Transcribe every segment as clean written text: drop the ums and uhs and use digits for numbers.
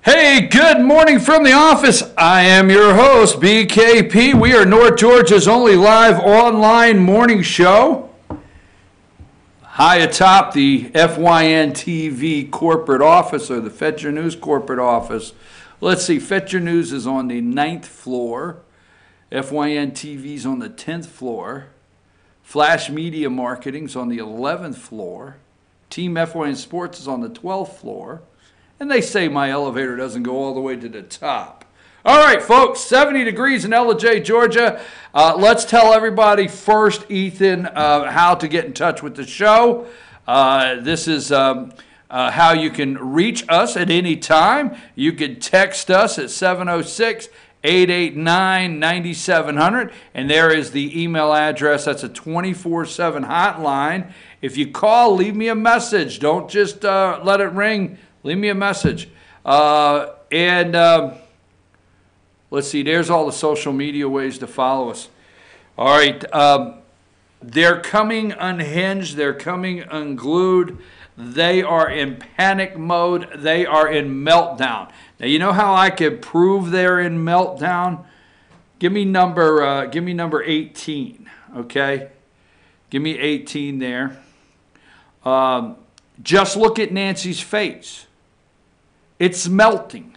Hey, good morning from the office. I am your host, BKP. We are North Georgia's only live online morning show. High atop the FYN TV corporate office, or the Fetcher News corporate office. Let's see, Fetcher News is on the 9th floor. FYN TV's on the 10th floor. Flash Media Marketing's on the 11th floor. Team FYN Sports is on the 12th floor. And they say my elevator doesn't go all the way to the top. All right, folks, 70 degrees in Ellijay, Georgia. Let's tell everybody first, Ethan, how to get in touch with the show. This is how you can reach us at any time. You can text us at 706-889-9700. And there is the email address. That's a 24/7 hotline. If you call, leave me a message. Don't just let it ring. Leave me a message. Let's see, there's all the social media ways to follow us. All right, they're coming unhinged. They're coming unglued. They are in panic mode. They are in meltdown. Now, you know how I could prove they're in meltdown? Give me number 18, okay? Give me 18 there. Just look at Nancy's face. It's melting.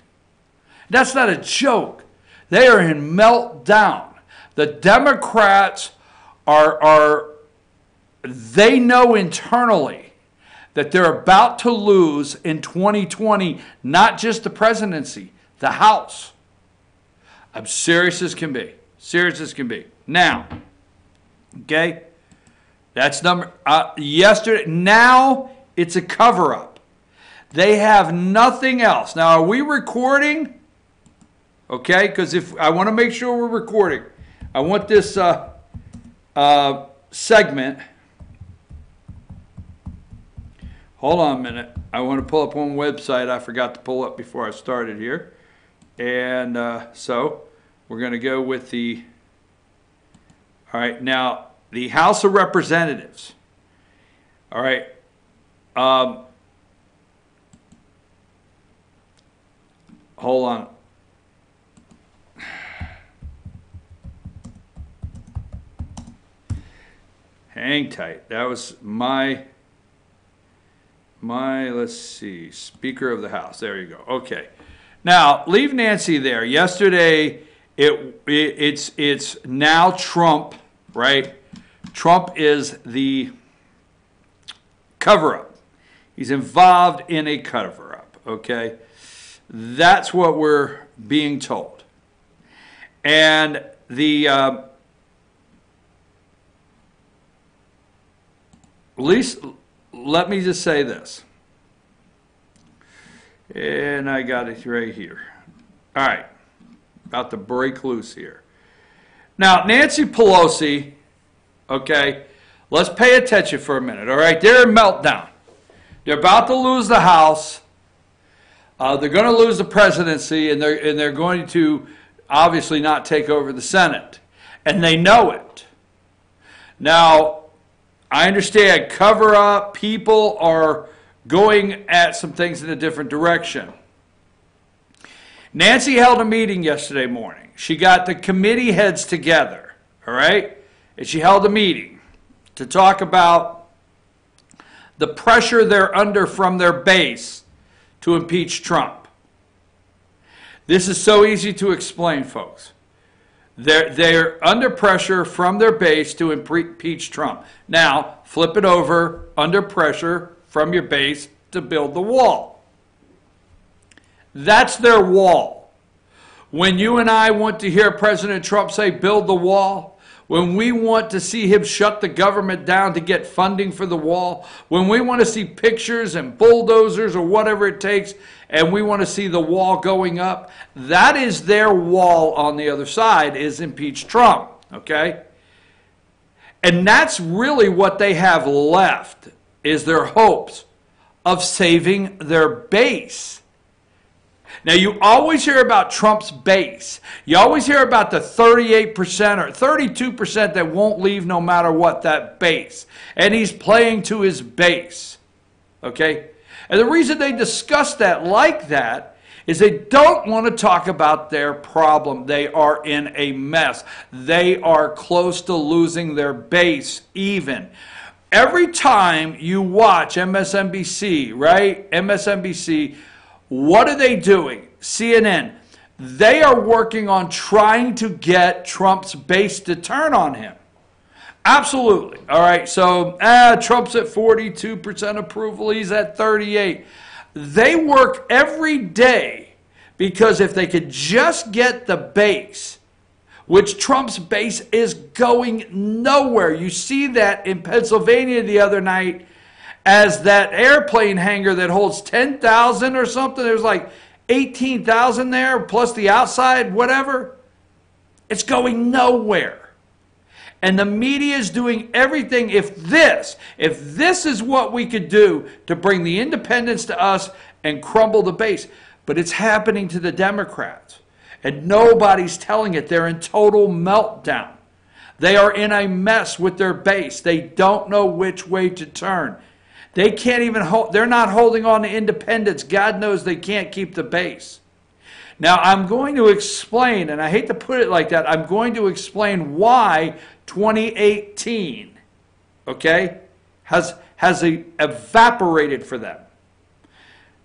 That's not a joke. They are in meltdown. The Democrats they know internally that they're about to lose in 2020, not just the presidency, the House. I'm serious as can be. Serious as can be. Now, okay, that's yesterday. Now it's a cover-up. They have nothing else. Now, are we recording? Okay, because if I want to make sure we're recording, I want this segment. Hold on a minute. I want to pull up one website I forgot to pull up before I started here. And so we're going to go with the, all right, now the House of Representatives. All right. Hold on. Hang tight. That was my let's see, Speaker of the House. There you go. Okay. Now, leave Nancy there. Yesterday, it's now Trump, right? Trump is the cover-up. He's involved in a cover-up, okay? That's what we're being told. And at least, let me just say this. And I got it right here. All right. About to break loose here. Now, Nancy Pelosi, okay, let's pay attention for a minute, all right? They're in meltdown. They're about to lose the House. They're going to lose the presidency, and they're going to obviously not take over the Senate. And they know it. Now, I understand cover up. People are going at some things in a different direction. Nancy held a meeting yesterday morning. She got the committee heads together, all right? And she held a meeting to talk about the pressure they're under from their base to impeach Trump. This is so easy to explain, folks. They're under pressure from their base to impeach Trump. Now, flip it over, under pressure from your base to build the wall. That's their wall. When you and I want to hear President Trump say, build the wall, when we want to see him shut the government down to get funding for the wall, when we want to see pictures and bulldozers or whatever it takes, and we want to see the wall going up, that is their wall on the other side, is impeach Trump, okay? And that's really what they have left, is their hopes of saving their base. Now, you always hear about Trump's base. You always hear about the 38% or 32% that won't leave no matter what, that base. And he's playing to his base. Okay? And the reason they discuss that like that is they don't want to talk about their problem. They are in a mess. They are close to losing their base even. Every time you watch MSNBC, right? MSNBC, what are they doing? CNN. They are working on trying to get Trump's base to turn on him. Absolutely. All right. So Trump's at 42% approval. He's at 38%. They work every day because if they could just get the base, which Trump's base is going nowhere. You see that in Pennsylvania the other night as that airplane hangar that holds 10,000 or something. There's like 18,000 there plus the outside, whatever. It's going nowhere. And the media is doing everything. If this is what we could do to bring the independents to us and crumble the base, but it's happening to the Democrats. And nobody's telling it. They're in total meltdown. They are in a mess with their base. They don't know which way to turn. They can't even hold, they're not holding on to independence. God knows they can't keep the base. Now, I'm going to explain, and I hate to put it like that, I'm going to explain why 2018, okay, has evaporated for them.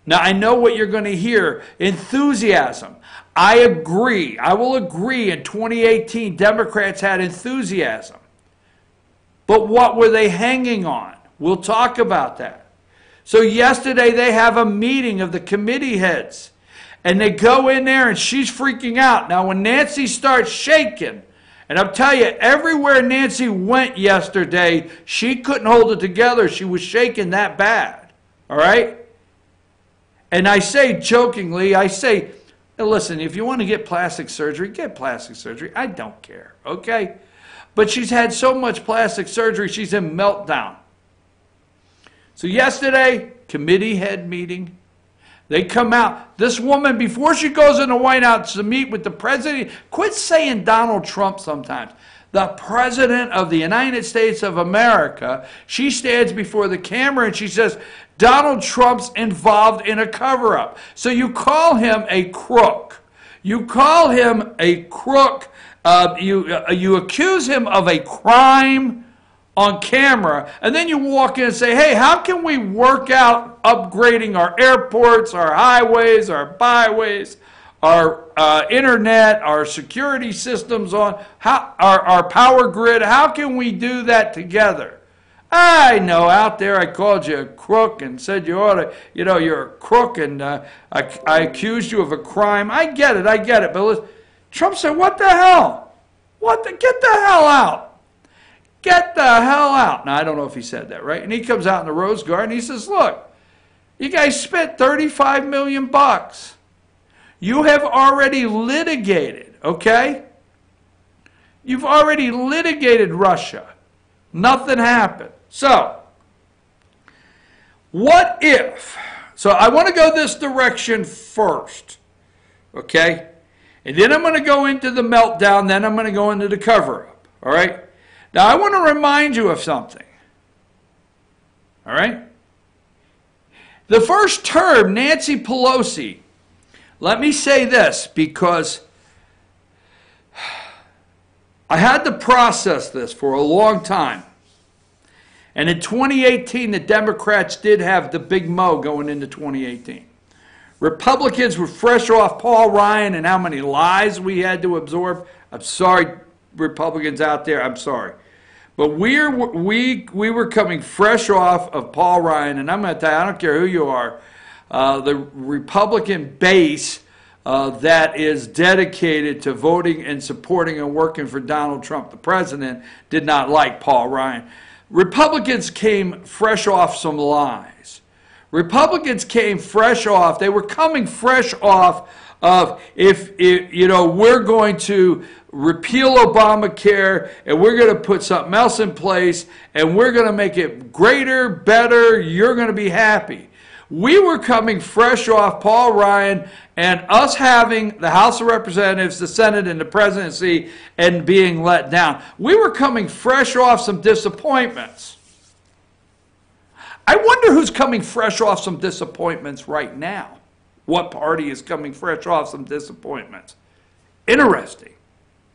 Now, I know what you're going to hear. Enthusiasm. I agree. I will agree in 2018, Democrats had enthusiasm. But what were they hanging on? We'll talk about that. So yesterday, they have a meeting of the committee heads. And they go in there, and she's freaking out. Now, when Nancy starts shaking, and I'll tell you, everywhere Nancy went yesterday, she couldn't hold it together. She was shaking that bad. All right? And I say jokingly, I say, listen, if you want to get plastic surgery, get plastic surgery. I don't care, okay? But she's had so much plastic surgery, she's in meltdown. So yesterday, committee head meeting. They come out. This woman, before she goes in the White House to meet with the president, quit saying Donald Trump sometimes. The president of the United States of America, she stands before the camera and she says, Donald Trump's involved in a cover-up. So you call him a crook. You call him a crook. You accuse him of a crime on camera, and then you walk in and say, hey, how can we work out upgrading our airports, our highways, our byways, our internet, our security systems, on our power grid? How can we do that together? I know out there I called you a crook and said you ought to, you're a crook, and I accused you of a crime. I get it. But listen, Trump said, what the hell? Get the hell out. Get the hell out. Now, I don't know if he said that, right? And he comes out in the Rose Garden. He says, look, you guys spent $35 million. You have already litigated, okay? You've already litigated Russia. Nothing happened. So, what if? So, I want to go this direction first, okay? And then I'm going to go into the meltdown. Then I'm going to go into the cover-up, all right? Now, I want to remind you of something, all right? The first term, Nancy Pelosi, let me say this because I had to process this for a long time. And in 2018, the Democrats did have the big mo going into 2018. Republicans were fresh off Paul Ryan and how many lies we had to absorb. I'm sorry, Republicans out there, I'm sorry. But we were coming fresh off of Paul Ryan, and I'm going to tell you, I don't care who you are, the Republican base that is dedicated to voting and supporting and working for Donald Trump, the president, did not like Paul Ryan. Republicans came fresh off some lies. Republicans came fresh off, they were coming fresh off of if we're going to repeal Obamacare and we're going to put something else in place and we're going to make it greater, better, you're going to be happy. We were coming fresh off Paul Ryan and us having the House of Representatives, the Senate, and the presidency and being let down. We were coming fresh off some disappointments. I wonder who's coming fresh off some disappointments right now. what party is coming fresh off some disappointments. Interesting,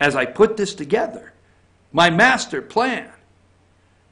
as I put this together, my master plan.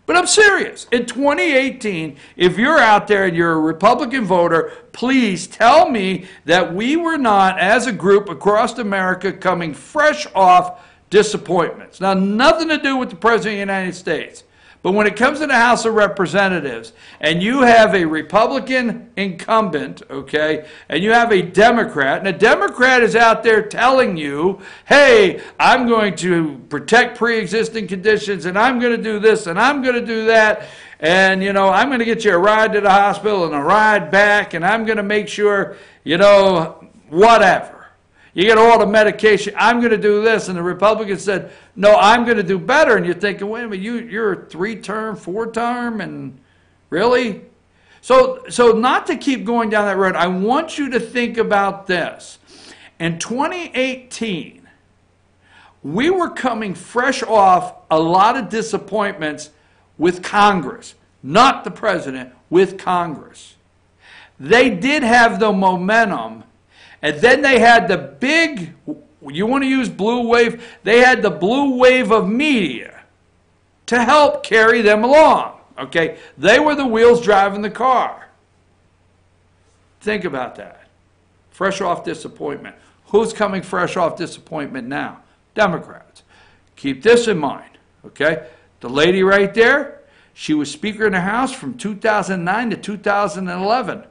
But I'm serious. In 2018, if you're out there and you're a Republican voter, please tell me that we were not, as a group across America, coming fresh off disappointments. Now, nothing to do with the President of the United States. But when it comes to the House of Representatives, and you have a Republican incumbent, okay, and you have a Democrat, and a Democrat is out there telling you, hey, I'm going to protect pre-existing conditions, and I'm going to do this, and I'm going to do that, and, you know, I'm going to get you a ride to the hospital and a ride back, and I'm going to make sure, you know, whatever. You get all the medication, I'm going to do this. And the Republicans said, no, I'm going to do better. And you're thinking, wait a minute, you're a 3-term, 4-term, and really? So not to keep going down that road, I want you to think about this. In 2018, we were coming fresh off a lot of disappointments with Congress, not the president, with Congress. They did have the momentum. And then they had the big, you want to use blue wave, they had the blue wave of media to help carry them along, okay? They were the wheels driving the car. Think about that. Fresh off disappointment. Who's coming fresh off disappointment now? Democrats. Keep this in mind, okay? The lady right there, she was Speaker in the House from 2009 to 2011.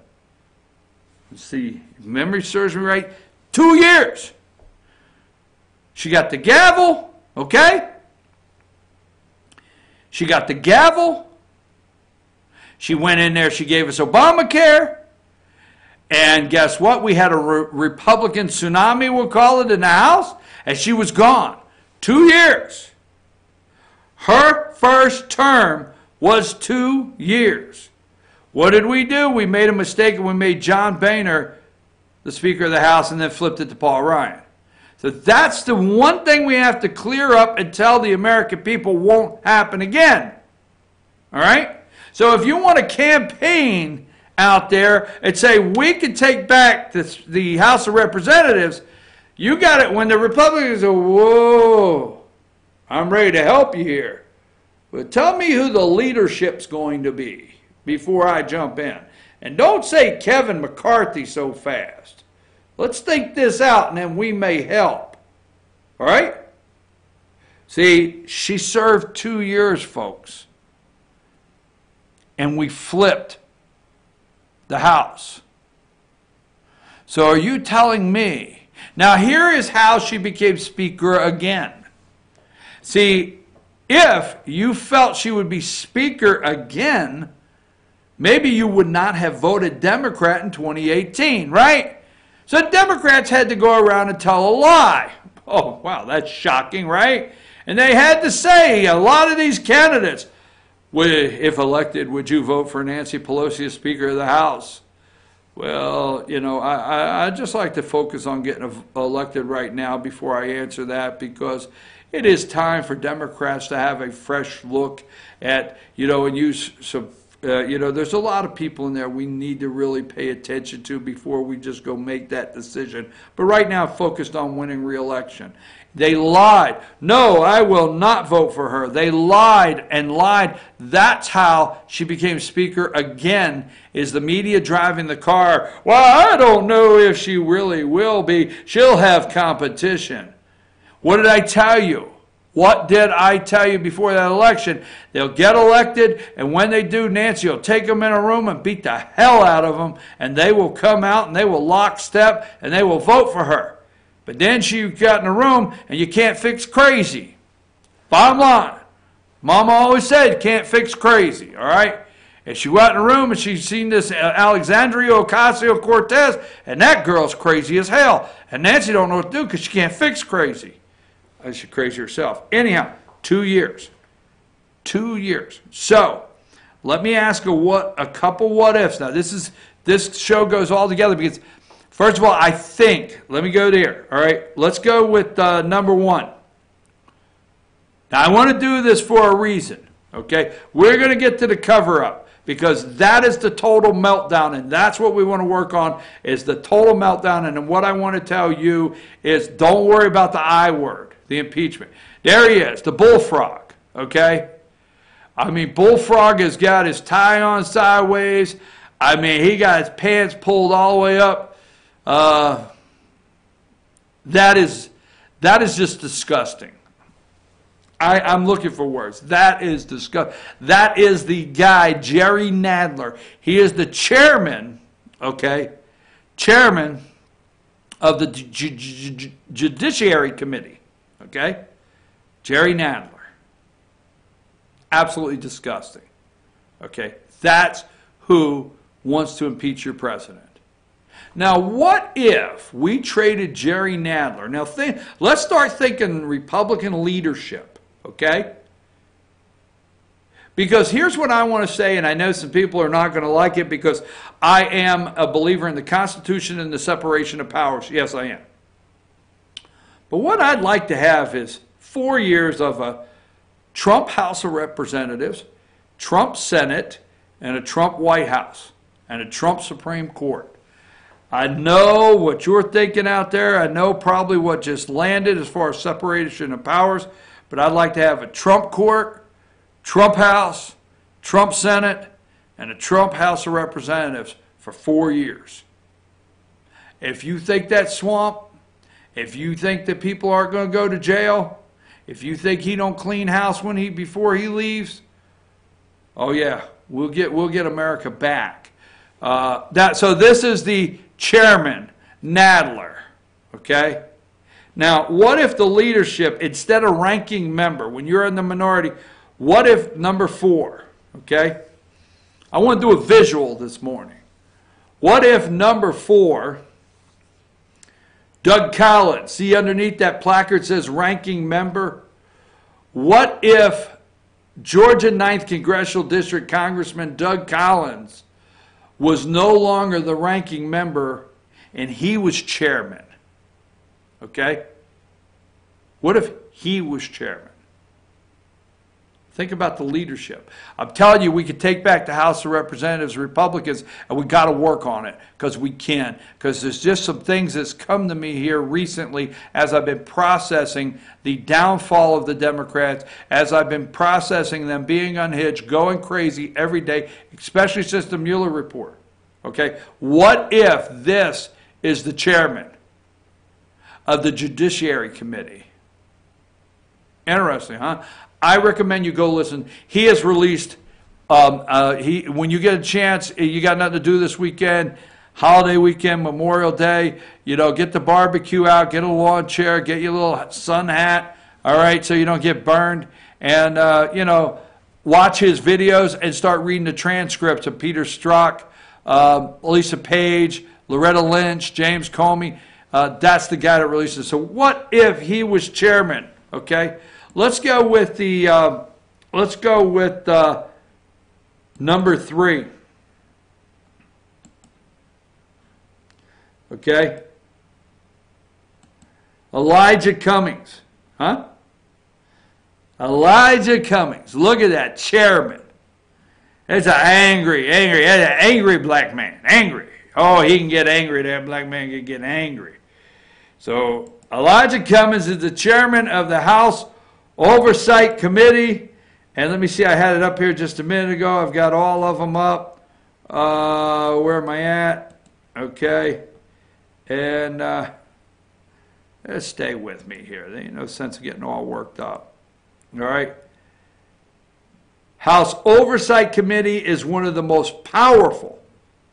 Let's see, if memory serves me right, 2 years. She got the gavel, okay? She got the gavel. She went in there, she gave us Obamacare. And guess what? We had a Republican tsunami, we'll call it, in the House, and she was gone. 2 years. Her first term was 2 years. What did we do? We made a mistake and we made John Boehner the Speaker of the House and then flipped it to Paul Ryan. So that's the one thing we have to clear up and tell the American people won't happen again. All right? So if you want to campaign out there and say we can take back the House of Representatives, you got it when the Republicans go, whoa, I'm ready to help you here. But tell me who the leadership's going to be before I jump in. And don't say Kevin McCarthy so fast. Let's think this out and then we may help. All right? See, she served 2 years, folks. And we flipped the House. So are you telling me? Now here is how she became Speaker again. See, if you felt she would be Speaker again, maybe you would not have voted Democrat in 2018, right? So Democrats had to go around and tell a lie. Oh, wow, that's shocking, right? And they had to say, a lot of these candidates, if elected, would you vote for Nancy Pelosi as Speaker of the House? Well, you know, I just like to focus on getting elected right now before I answer that, because it is time for Democrats to have a fresh look at, you know, and use some you know, there's a lot of people in there we need to really pay attention to before we just go make that decision. But right now, focused on winning re-election. They lied. No, I will not vote for her. They lied and lied. That's how she became Speaker again, is the media driving the car. Well, I don't know if she really will be. She'll have competition. What did I tell you? What did I tell you before that election? They'll get elected, and when they do, Nancy will take them in a room and beat the hell out of them, and they will come out and they will lockstep and they will vote for her. But then she got in a room and you can't fix crazy. Bottom line, Mama always said you can't fix crazy, all right? And she got in a room and she's seen this Alexandria Ocasio-Cortez, and that girl's crazy as hell. And Nancy don't know what to do because she can't fix crazy. She's crazy herself. Anyhow, 2 years. 2 years. So, let me ask a couple what ifs. Now, this show goes all together because, first of all, I think, let me go there. All right, let's go with number one. Now, I want to do this for a reason. Okay, we're going to get to the cover-up. because that is the total meltdown, and that's what we want to work on, is the total meltdown. And what I want to tell you is don't worry about the I word, the impeachment. There he is, the bullfrog, okay? I mean, Bullfrog has got his tie on sideways. I mean, he got his pants pulled all the way up. That is just disgusting. I'm looking for words. That is disgusting. That is the guy, Jerry Nadler. He is the chairman, okay, chairman of the Judiciary Committee, okay? Jerry Nadler. Absolutely disgusting, okay? That's who wants to impeach your president. Now, what if we traded Jerry Nadler? Now, let's start thinking Republican leadership. Okay? Because here's what I want to say, and I know some people are not going to like it because I am a believer in the Constitution and the separation of powers. Yes, I am. But what I'd like to have is 4 years of a Trump House of Representatives, Trump Senate, and a Trump White House, and a Trump Supreme Court. I know what you're thinking out there. I know probably what just landed as far as separation of powers. But I'd like to have a Trump court, Trump House, Trump Senate, and a Trump House of Representatives for 4 years. If you think that's swamp, if you think that people aren't going to go to jail, if you think he don't clean house before he leaves, oh yeah, we'll get America back. So this is the chairman, Nadler, okay? Now, what if the leadership, instead of ranking member, when you're in the minority, what if number 4, okay? I want to do a visual this morning. What if number 4, Doug Collins, see underneath that placard says ranking member? What if Georgia 9th Congressional District Congressman Doug Collins was no longer the ranking member and he was chairman? Okay? What if he was chairman? Think about the leadership. I'm telling you, we could take back the House of Representatives, Republicans, and we got to work on it because we can. Because there's just some things that's come to me here recently as I've been processing the downfall of the Democrats, as I've been processing them being unhinged, going crazy every day, especially since the Mueller report. Okay? What if this is the chairman of the Judiciary Committee? Interesting, huh? I recommend you go listen. He has released, when you get a chance, you got nothing to do this weekend, holiday weekend, Memorial Day, get the barbecue out, get a lawn chair, get your little sun hat, all right, so you don't get burned. And, watch his videos and start reading the transcripts of Peter Strzok, Lisa Page, Loretta Lynch, James Comey. That's the guy that releases. So what if he was chairman? Okay, let's go with number 3. Okay, Elijah Cummings, huh? Elijah Cummings. Look at that chairman. It's an angry black man. Angry. Oh, he can get angry. That black man can get angry. So Elijah Cummings is the chairman of the House Oversight Committee. And let me see, I had it up here just a minute ago. I've got all of them up. Where am I at? Okay. And just stay with me here. There ain't no sense of getting all worked up. All right. House Oversight Committee is one of the most powerful,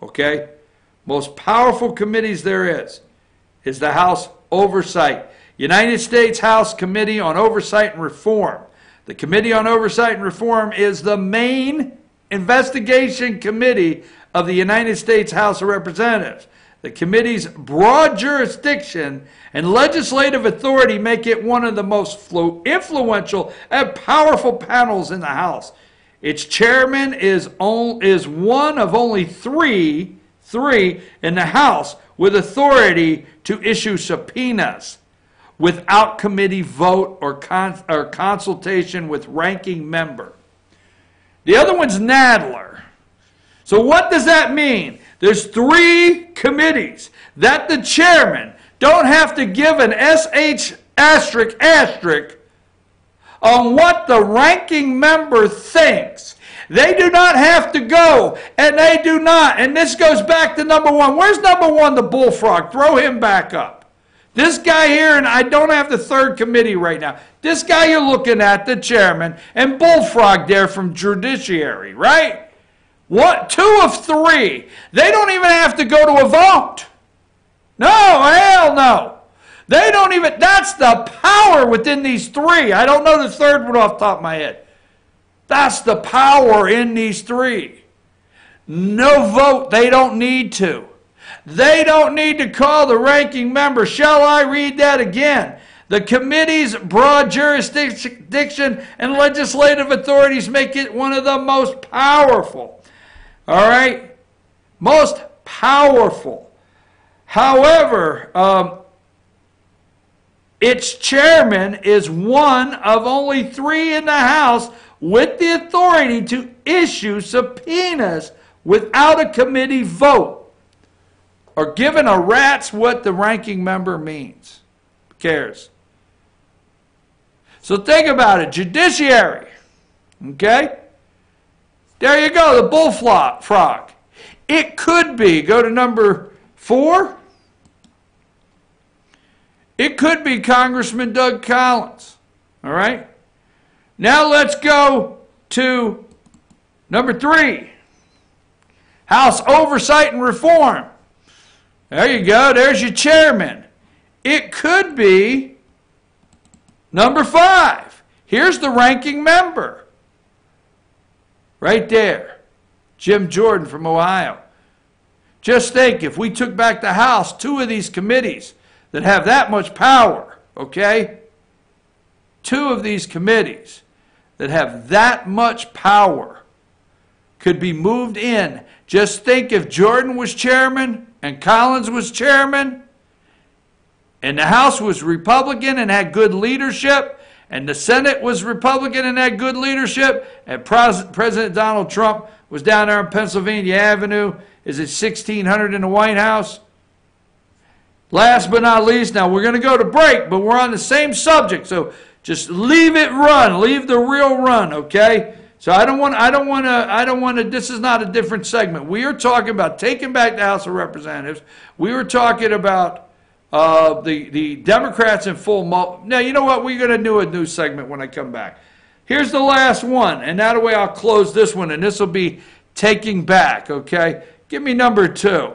okay, most powerful committees there is the House Oversight. United States House Committee on Oversight and Reform. The Committee on Oversight and Reform is the main investigation committee of the United States House of Representatives. The committee's broad jurisdiction and legislative authority make it one of the most influential and powerful panels in the House. Its chairman is one of only three in the House with authority to issue subpoenas without committee vote or consultation with ranking member. The other one's Nadler. So what does that mean? There's 3 committees that the chairman don't have to give an SH asterisk on what the ranking member thinks. They do not have to go, and they do not. And this goes back to number 1. Where's number 1, the bullfrog? Throw him back up. This guy here, and I don't have the 3rd committee right now. This guy you're looking at, the chairman, and bullfrog there from judiciary, right? 2 of 3. They don't even have to go to a vote. No, hell no. They don't even, that's the power within these 3. I don't know the 3rd one off the top of my head. That's the power in these 3. No vote, they don't need to. They don't need to call the ranking member. Shall I read that again? The committee's broad jurisdiction and legislative authorities make it one of the most powerful. All right? Most powerful. However, its chairman is one of only 3 in the House with the authority to issue subpoenas without a committee vote or giving a rat's what the ranking member means. Who cares? So think about it. Judiciary. Okay? There you go, the bullfrog. It could be, go to number 4. It could be Congressman Doug Collins. All right? Now let's go to number 3. House Oversight and Reform. There you go. There's your chairman. It could be number 5. Here's the ranking member. Right there. Jim Jordan from Ohio. Just think, if we took back the House, 2 of these committees that have that much power, okay? 2 of these committees that have that much power could be moved in. Just think if Jordan was chairman and Collins was chairman and the House was Republican and had good leadership and the Senate was Republican and had good leadership and President Donald Trump was down there on Pennsylvania Avenue, is it 1600 in the White House? Last but not least, now we're going to go to break, but we're on the same subject, so just leave it run, leave the real run, okay? So I don't want to, this is not a different segment. We are talking about taking back the House of Representatives. We were talking about the Democrats in full. Now, you know what? We're going to do a new segment when I come back. Here's the last one, and that way I'll close this one, and this will be taking back, okay? Give me number 2.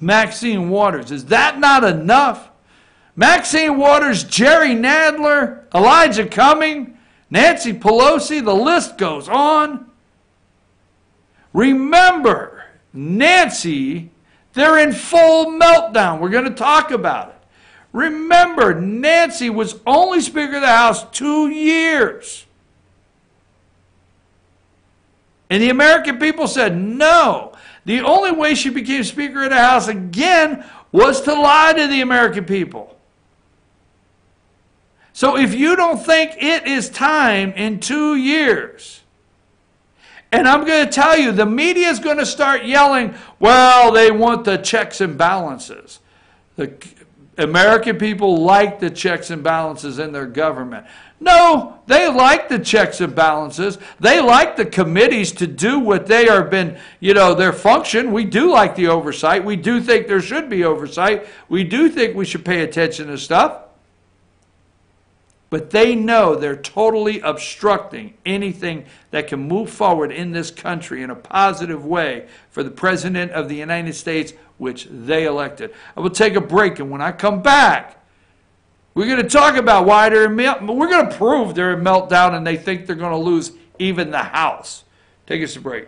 Maxine Waters. Is that not enough? Maxine Waters, Jerry Nadler, Elijah Cumming, Nancy Pelosi, the list goes on. Remember, Nancy, they're in full meltdown. We're going to talk about it. Remember, Nancy was only Speaker of the House 2 years. And the American people said no. The only way she became Speaker of the House again was to lie to the American people. So if you don't think it is time in 2 years, and I'm going to tell you, the media is going to start yelling, well, they want the checks and balances. The American people like the checks and balances in their government. No, they like the checks and balances. They like the committees to do what they have been, their function. We do like the oversight. We do think there should be oversight. We do think we should pay attention to stuff. But they know they're totally obstructing anything that can move forward in this country in a positive way for the President of the United States, which they elected. I will take a break, and when I come back, we're going to talk about why they're in meltdown. We're going to prove they're in meltdown and they think they're going to lose even the House. Take us a break.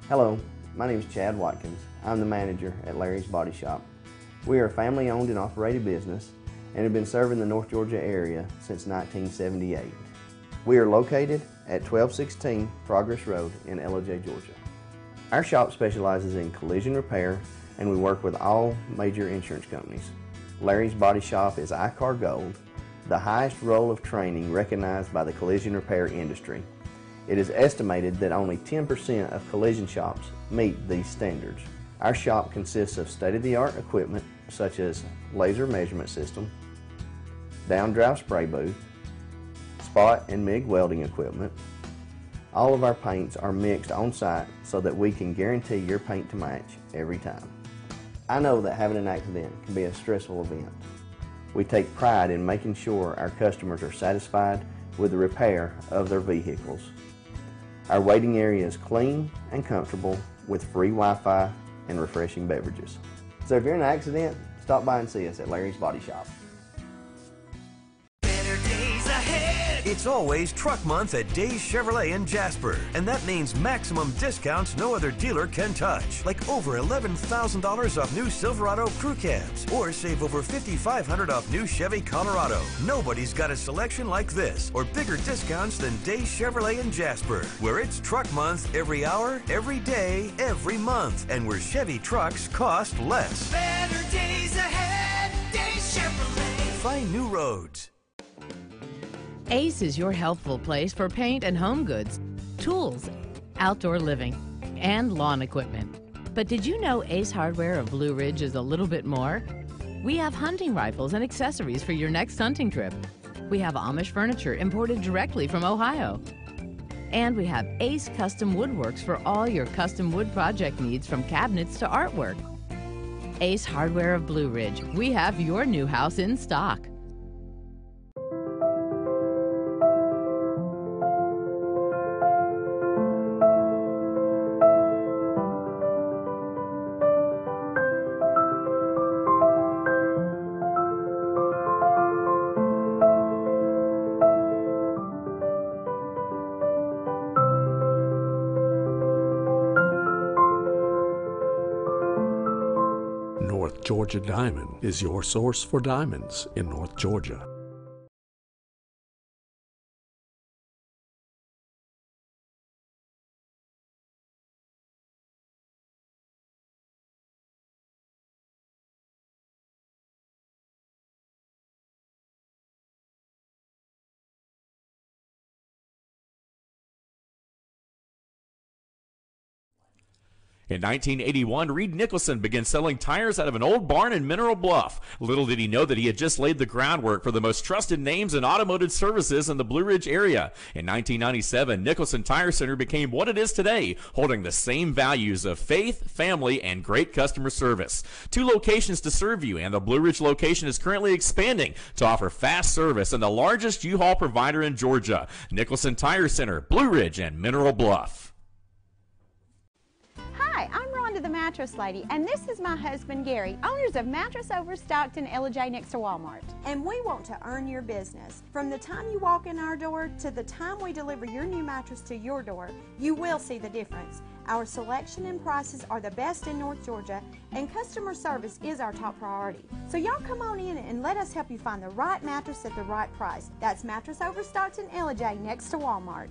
Hello, my name is Chad Watkins. I'm the manager at Larry's Body Shop. We are a family-owned and operated business and have been serving the North Georgia area since 1978. We are located at 1216 Progress Road in Ellijay, Georgia. Our shop specializes in collision repair and we work with all major insurance companies. Larry's Body Shop is ICAR Gold, the highest role of training recognized by the collision repair industry. It is estimated that only 10% of collision shops meet these standards. Our shop consists of state-of-the-art equipment such as laser measurement system, down-drive spray booth, spot and MIG welding equipment. All of our paints are mixed on site so that we can guarantee your paint to match every time. I know that having an accident can be a stressful event. We take pride in making sure our customers are satisfied with the repair of their vehicles. Our waiting area is clean and comfortable with free Wi-Fi and refreshing beverages. So if you're in an accident, stop by and see us at Larry's Body Shop. It's always Truck Month at Days Chevrolet in Jasper, and that means maximum discounts no other dealer can touch. Like over $11,000 off new Silverado crew cabs, or save over $5,500 off new Chevy Colorado. Nobody's got a selection like this, or bigger discounts than Days Chevrolet in Jasper, where it's Truck Month every hour, every day, every month, and where Chevy trucks cost less. Better days ahead, Days Chevrolet. Find new roads. Ace is your healthful place for paint and home goods, tools, outdoor living, and lawn equipment. But did you know Ace Hardware of Blue Ridge is a little bit more? We have hunting rifles and accessories for your next hunting trip. We have Amish furniture imported directly from Ohio. And we have Ace Custom Woodworks for all your custom wood project needs, from cabinets to artwork. Ace Hardware of Blue Ridge. We have your new house in stock. North Georgia Diamond is your source for diamonds in North Georgia. In 1981, Reed Nicholson began selling tires out of an old barn in Mineral Bluff. Little did he know that he had just laid the groundwork for the most trusted names in automotive services in the Blue Ridge area. In 1997, Nicholson Tire Center became what it is today, holding the same values of faith, family, and great customer service. 2 locations to serve you, and the Blue Ridge location is currently expanding to offer fast service and the largest U-Haul provider in Georgia. Nicholson Tire Center, Blue Ridge, and Mineral Bluff. Hi, I'm Rhonda the Mattress Lady, and this is my husband Gary, owners of Mattress Overstocked in Ellijay next to Walmart. And we want to earn your business. From the time you walk in our door to the time we deliver your new mattress to your door, you will see the difference. Our selection and prices are the best in North Georgia, and customer service is our top priority. So y'all come on in and let us help you find the right mattress at the right price. That's Mattress Overstocked in Ellijay next to Walmart.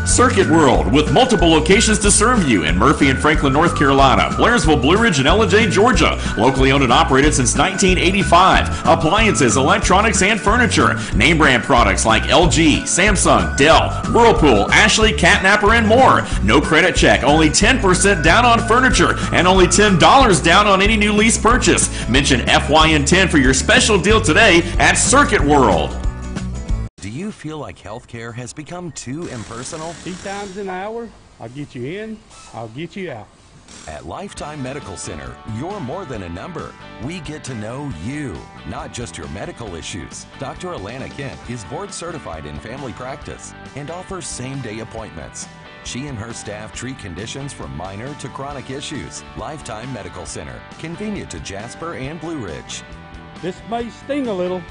Circuit World, with multiple locations to serve you in Murphy and Franklin, North Carolina, Blairsville, Blue Ridge, and Ellijay, Georgia. Locally owned and operated since 1985. Appliances, electronics, and furniture. Name brand products like LG, Samsung, Dell, Whirlpool, Ashley, Catnapper, and more. No credit check, only 10% down on furniture, and only $10 down on any new lease purchase. Mention FYN10 for your special deal today at Circuit World. Do you feel like healthcare has become too impersonal? 3 times an hour, I'll get you in, I'll get you out. At Lifetime Medical Center, you're more than a number. We get to know you, not just your medical issues. Dr. Alana Kent is board certified in family practice and offers same-day appointments. She and her staff treat conditions from minor to chronic issues. Lifetime Medical Center, convenient to Jasper and Blue Ridge. This may sting a little.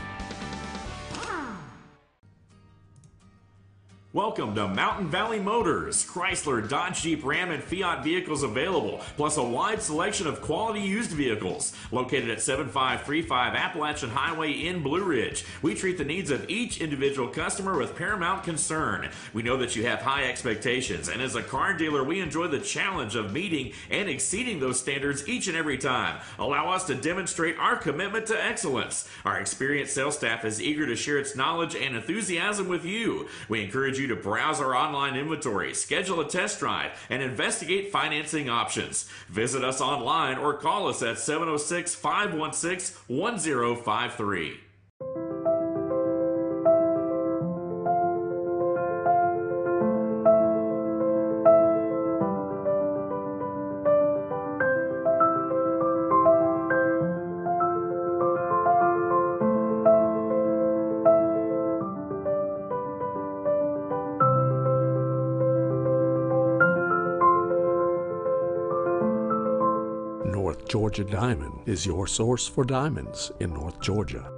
Welcome to Mountain Valley Motors. Chrysler, Dodge, Jeep, Ram, and Fiat vehicles available, plus a wide selection of quality used vehicles. Located at 7535 Appalachian Highway in Blue Ridge, we treat the needs of each individual customer with paramount concern. We know that you have high expectations, and as a car dealer, we enjoy the challenge of meeting and exceeding those standards each and every time. Allow us to demonstrate our commitment to excellence. Our experienced sales staff is eager to share its knowledge and enthusiasm with you. We encourage you to browse our online inventory, schedule a test drive, and investigate financing options. Visit us online or call us at 706-516-1053. North Georgia Diamond is your source for diamonds in North Georgia.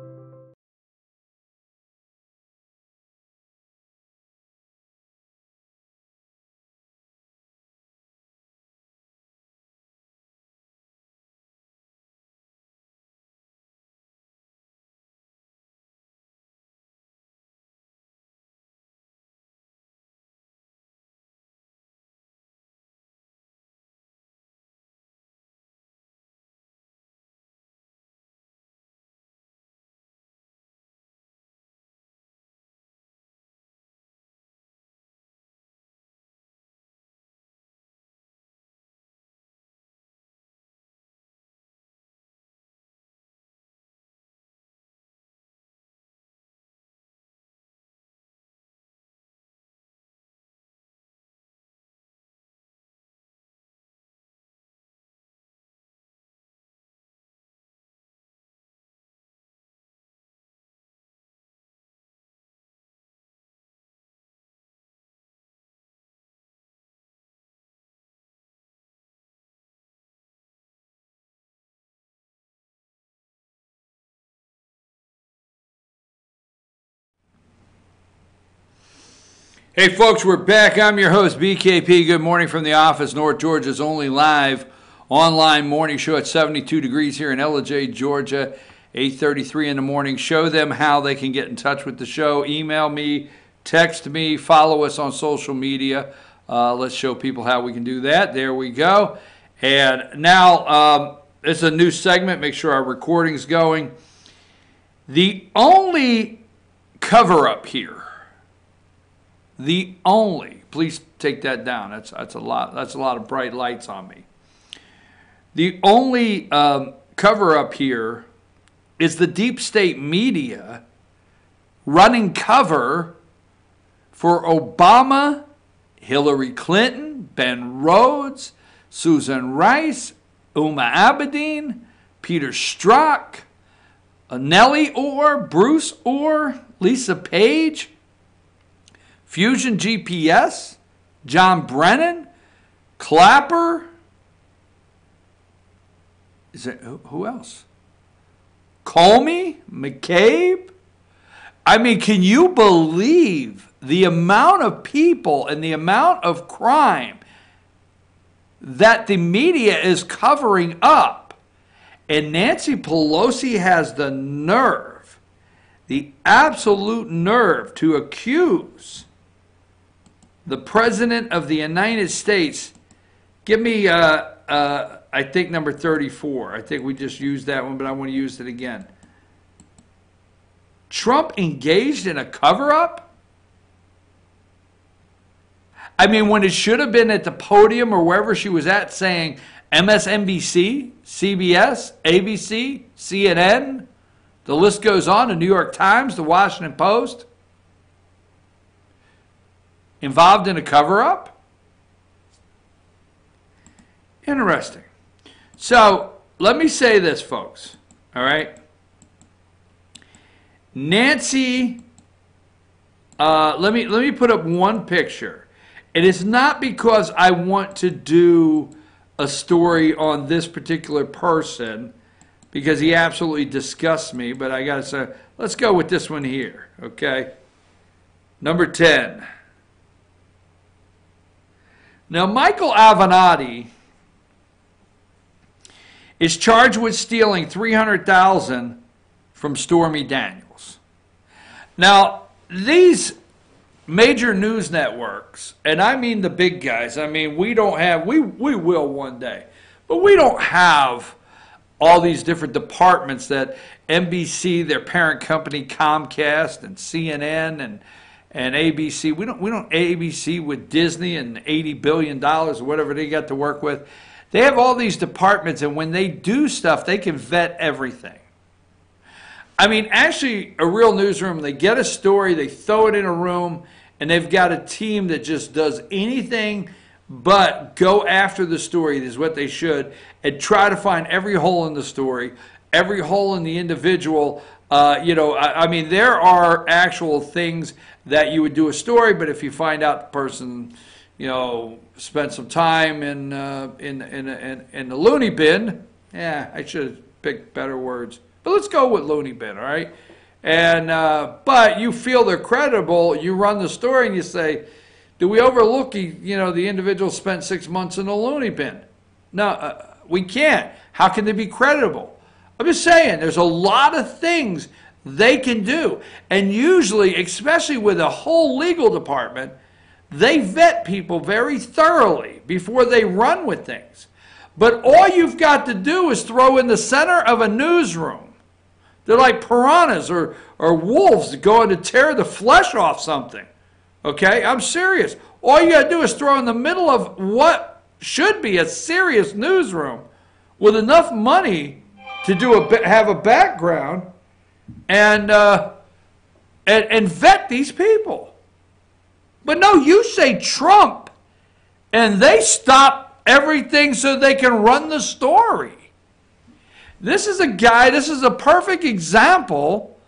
Hey folks, we're back. I'm your host, BKP. Good morning from the office. North Georgia's only live online morning show at 72 degrees here in Ellijay, Georgia, 8:33 in the morning. Show them how they can get in touch with the show. Email me, text me, follow us on social media. Let's show people how we can do that. There we go. And now it's a new segment. Make sure our recording's going. The only cover-up here, please take that down. That's a lot of bright lights on me. The only cover-up here is the deep state media running cover for Obama, Hillary Clinton, Ben Rhodes, Susan Rice, Uma Abedin, Peter Strzok, Nellie Orr, Bruce Orr, Lisa Page, Fusion GPS, John Brennan, Clapper. Who else? Comey, McCabe. I mean, can you believe the amount of people and the amount of crime that the media is covering up? And Nancy Pelosi has the nerve, the absolute nerve, to accuse the President of the United States. Give me, I think, number 34. I think we just used that one, but I want to use it again. Trump engaged in a cover-up? I mean, when it should have been at the podium or wherever she was at saying MSNBC, CBS, ABC, CNN, the list goes on, the New York Times, the Washington Post, involved in a cover-up? Interesting. So, let me say this, folks, all right? Nancy, let me put up one picture. It is not because I want to do a story on this particular person, because he absolutely disgusts me, but I got to say, let's go with this one here, okay? Number 10. Now, Michael Avenatti is charged with stealing $300,000 from Stormy Daniels. Now, these major news networks, and I mean the big guys, I mean, we will one day, but we don't have all these different departments that NBC, their parent company, Comcast, and CNN, and ABC. We don't ABC with Disney and $80 billion or whatever they got to work with. They have all these departments, and when they do stuff, they can vet everything. I mean, actually, a real newsroom, they get a story, they throw it in a room, and they've got a team that just does anything but go after the story, is what they should, and try to find every hole in the story, every hole in the individual. I mean, there are actual things that you would do a story, but if you find out the person, spent some time in the loony bin, I should have picked better words, but let's go with loony bin, all right? And but you feel they're credible, you run the story and you say, do we overlook the individual spent 6 months in the loony bin? No, we can't. How can they be credible? I'm just saying, there's a lot of things they can do. And usually, especially with a whole legal department, they vet people very thoroughly before they run with things. But all you've got to do is throw in the center of a newsroom. They're like piranhas or wolves going to tear the flesh off something. Okay, I'm serious. All you got to do is throw in the middle of what should be a serious newsroom with enough money to have a background and vet these people. But no, you say Trump, and they stop everything so they can run the story. This is a perfect example.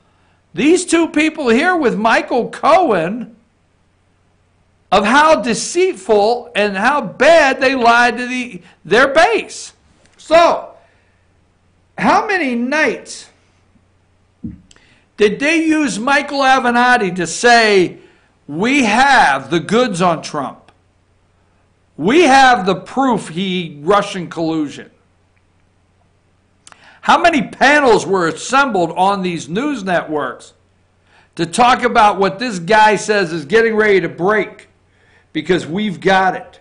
These two people here with Michael Cohen, of how deceitful and how bad they lied to their base. So, how many nights did they use Michael Avenatti to say, we have the goods on Trump? We have the proof Russian collusion. How many panels were assembled on these news networks to talk about what this guy says is getting ready to break? Because we've got it.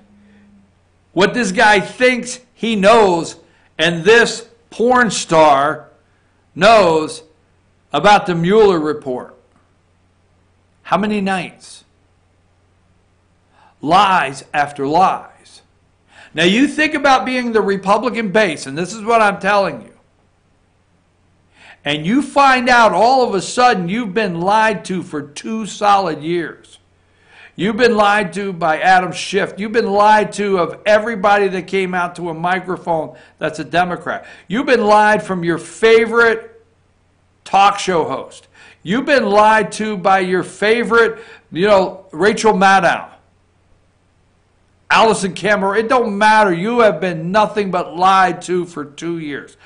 What this guy thinks he knows, and this porn star knows about the Mueller report. How many nights? Lies after lies. Now you think about being the Republican base, and this is what I'm telling you. And you find out all of a sudden you've been lied to for 2 solid years. You've been lied to by Adam Schiff. You've been lied to of everybody that came out to a microphone that's a Democrat. You've been lied from your favorite talk show host. You've been lied to by your favorite, Rachel Maddow, Allison Cameron. It don't matter. You have been nothing but lied to for 2 years.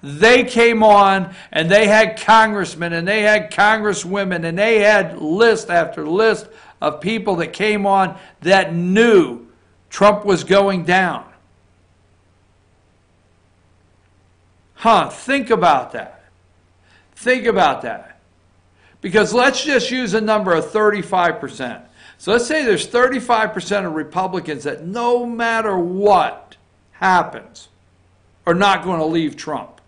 They came on and they had congressmen and they had congresswomen and they had list after list of people that came on that knew Trump was going down. Think about that. Think about that. Because let's just use a number of 35%. So let's say there's 35% of Republicans that no matter what happens are not going to leave Trump.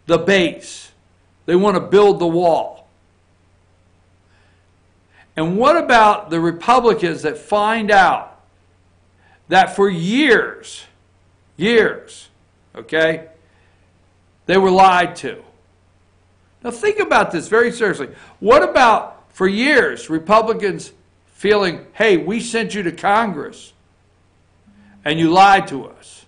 The base. They want to build the wall. And what about the Republicans that find out that for years, okay, they were lied to? Now think about this very seriously. What about for years Republicans feeling, hey, we sent you to Congress and you lied to us?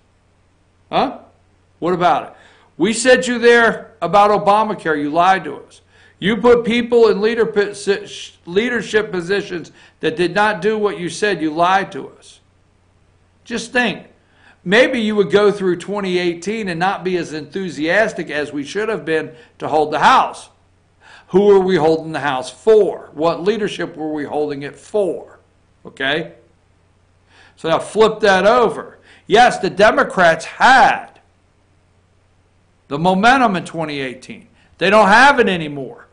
What about it? We sent you there about Obamacare, you lied to us. You put people in leadership positions that did not do what you said, you lied to us. Just think. Maybe you would go through 2018 and not be as enthusiastic as we should have been to hold the House. Who are we holding the House for? What leadership were we holding it for? Okay? So now flip that over. Yes, the Democrats had the momentum in 2018. They don't have it anymore.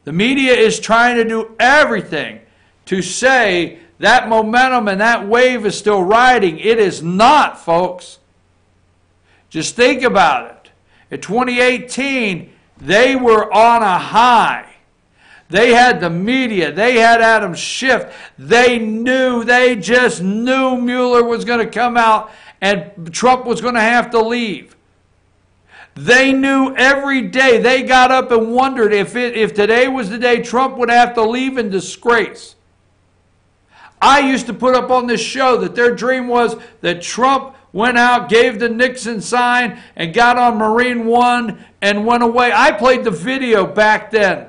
The media is trying to do everything to say that momentum and that wave is still riding. It is not, folks. Just think about it. In 2018, they were on a high. They had the media. They had Adam Schiff. They just knew Mueller was going to come out and Trump was going to have to leave. They knew every day. They got up and wondered if today was the day Trump would have to leave in disgrace. I used to put up on this show that their dream was that Trump went out, gave the Nixon sign, and got on Marine One and went away. I played the video back then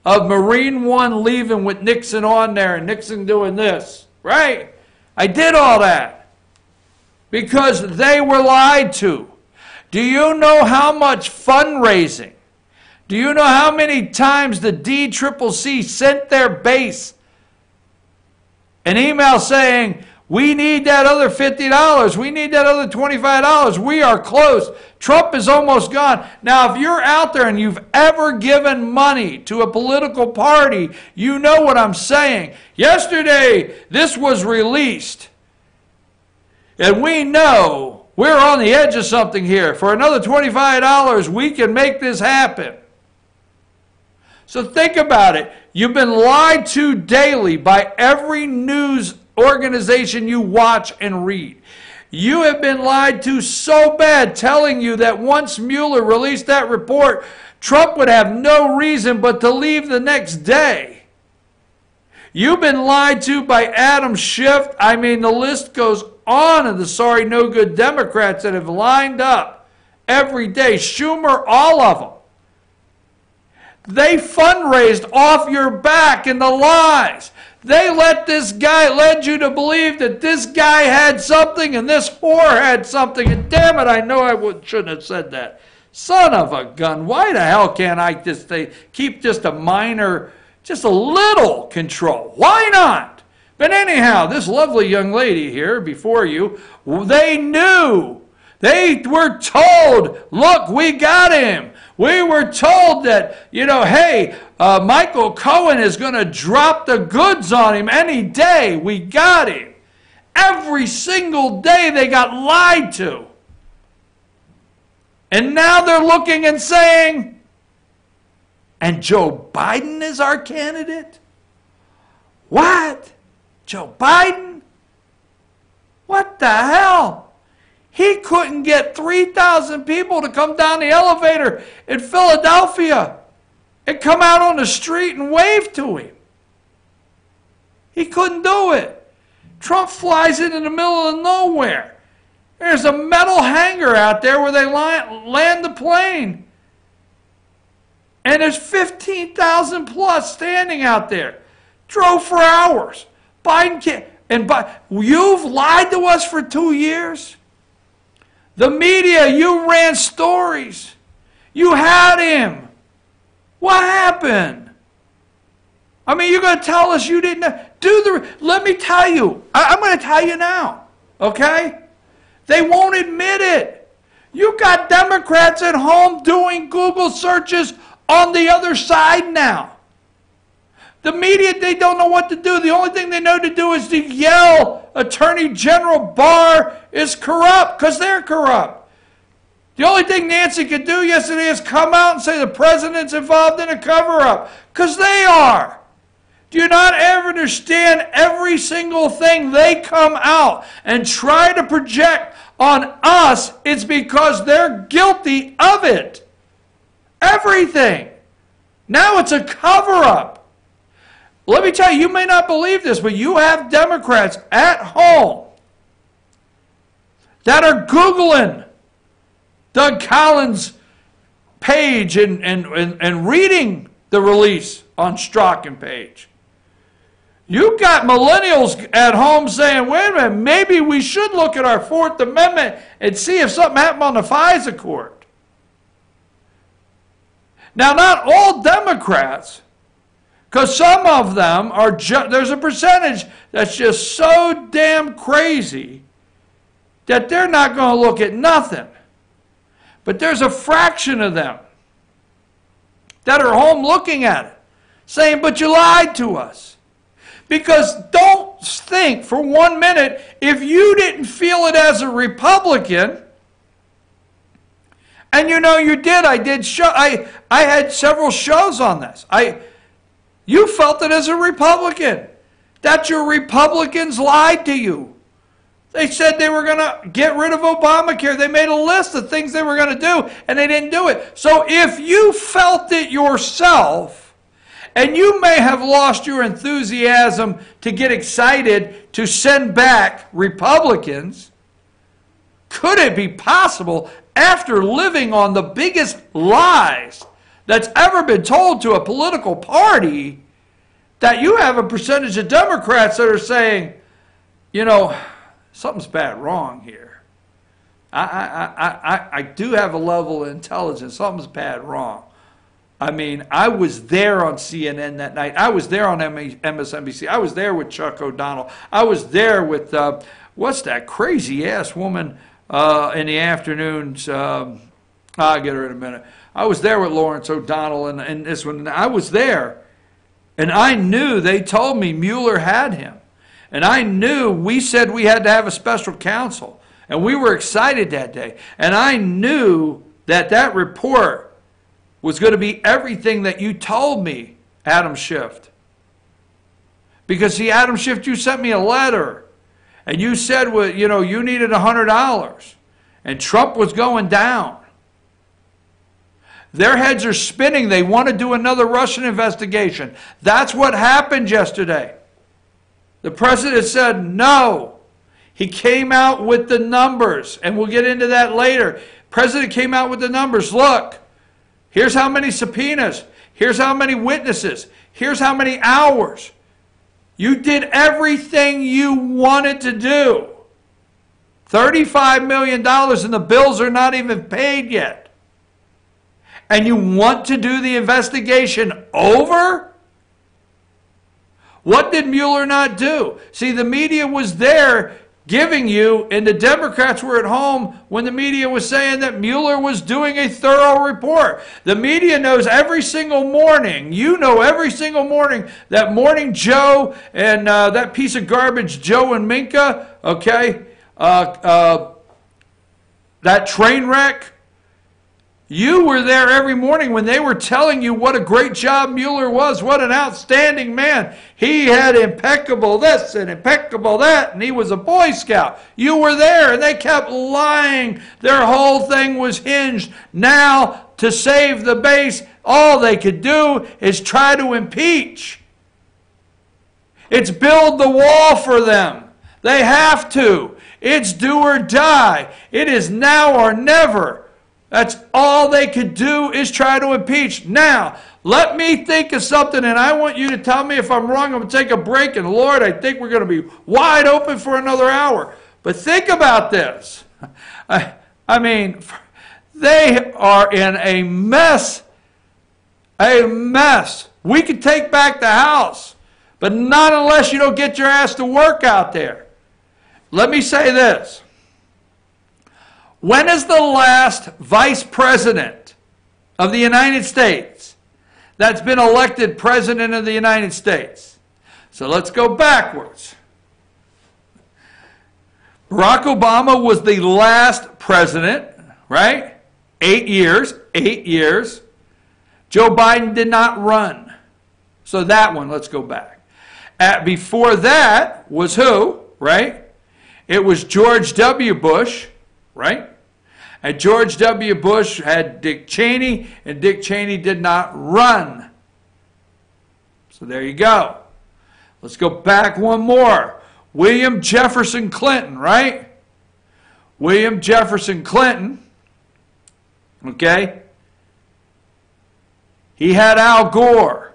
of Marine One leaving with Nixon on there and Nixon doing this, right? I did all that because they were lied to. Do you know how much fundraising? Do you know how many times the DCCC sent their base an email saying, we need that other $50. We need that other $25. We are close. Trump is almost gone. Now, if you're out there and you've ever given money to a political party, you know what I'm saying. Yesterday, this was released. And we know we're on the edge of something here. For another $25, we can make this happen. So think about it. You've been lied to daily by every news organization you watch and read. You have been lied to so bad, telling you that once Mueller released that report, Trump would have no reason but to leave the next day. You've been lied to by Adam Schiff. I mean, the list goes on of the sorry, no good Democrats that have lined up every day. Schumer, all of them. They fundraised off your back in the lies. They led you to believe that this guy had something and this whore had something. And damn it, I know I shouldn't have said that. Son of a gun. Why the hell can't I just keep just a little control? Why not? But anyhow, this lovely young lady here before you, they knew. They were told, look, we got him. We were told that, hey, Michael Cohen is going to drop the goods on him any day. We got him. Every single day they got lied to. And now they're looking and saying, and Joe Biden is our candidate? What? Joe Biden? What the hell? He couldn't get 3,000 people to come down the elevator in Philadelphia and come out on the street and wave to him. He couldn't do it. Trump flies in the middle of nowhere. There's a metal hangar out there where they land the plane. And there's 15,000 plus standing out there. Drove for hours. Biden can't. You've lied to us for 2 years. The media, you ran stories. You had him. What happened? I mean, you're going to tell us you didn't let me tell you. I'm going to tell you now. Okay? They won't admit it. You got Democrats at home doing Google searches on the other side now. The media, they don't know what to do. The only thing they know to do is to yell, Attorney General Barr is corrupt, because they're corrupt. The only thing Nancy could do yesterday is come out and say the president's involved in a cover-up, because they are. Do you not ever understand every single thing they come out and try to project on us? It's because they're guilty of it. Everything. Now it's a cover-up. Let me tell you, you may not believe this, but you have Democrats at home that are Googling Doug Collins' page and reading the release on Strzok and Page. You've got millennials at home saying, wait a minute, maybe we should look at our Fourth Amendment and see if something happened on the FISA court. Now, not all Democrats, Because some of them are there's a percentage that's just so damn crazy that they're not going to look at nothing. But there's a fraction of them that are home looking at it, saying, but you lied to us. Because don't think for 1 minute, if you didn't feel it as a Republican, and you know you did, I had several shows on this. You felt it as a Republican, that your Republicans lied to you. They said they were going to get rid of Obamacare. They made a list of things they were going to do, and they didn't do it. So if you felt it yourself, and you may have lost your enthusiasm to get excited to send back Republicans, could it be possible, after living on the biggest lies that's ever been told to a political party, that you have a percentage of Democrats that are saying, you know, something's bad wrong here. I do have a level of intelligence. Something's bad wrong. I mean, I was there on CNN that night. I was there on MSNBC. I was there with Chuck O'Donnell. I was there with, what's that crazy-ass woman in the afternoons? I'll get her in a minute. I was there with Lawrence O'Donnell and this one. I was there, and I knew they told me Mueller had him. And I knew we said we had to have a special counsel. And we were excited that day. And I knew that that report was going to be everything that you told me, Adam Schiff. Because, see, Adam Schiff, you sent me a letter. And you said, well, you know, you needed $100. And Trump was going down. Their heads are spinning. They want to do another Russian investigation. That's what happened yesterday. The president said no. He came out with the numbers, and we'll get into that later. President came out with the numbers. Look, here's how many subpoenas. Here's how many witnesses. Here's how many hours. You did everything you wanted to do. $35 million, and the bills are not even paid yet. And you want to do the investigation over? What did Mueller not do? See, the media was there giving you, and the Democrats were at home when the media was saying that Mueller was doing a thorough report. The media knows every single morning, you know every single morning, that Morning Joe and that piece of garbage, Joe and Minka, okay, that train wreck. You were there every morning when they were telling you what a great job Mueller was, what an outstanding man. He had impeccable this and impeccable that, and he was a Boy Scout. You were there, and they kept lying. Their whole thing was hinged. Now, to save the base, all they could do is try to impeach. It's build the wall for them. They have to. It's do or die. It is now or never. That's all they could do is try to impeach. Now, let me think of something, and I want you to tell me if I'm wrong. I'm going to take a break, and Lord, I think we're going to be wide open for another hour. But think about this. I mean, they are in a mess. A mess. We could take back the house, but not unless you don't get your ass to work out there. Let me say this. When is the last vice president of the United States that's been elected president of the United States? So let's go backwards. Barack Obama was the last president, right? 8 years. 8 years. Joe Biden did not run. So that one, let's go back. Before that was who, right? It was George W. Bush, right? And George W. Bush had Dick Cheney, and Dick Cheney did not run. So there you go. Let's go back one more. William Jefferson Clinton, right? William Jefferson Clinton, okay? He had Al Gore.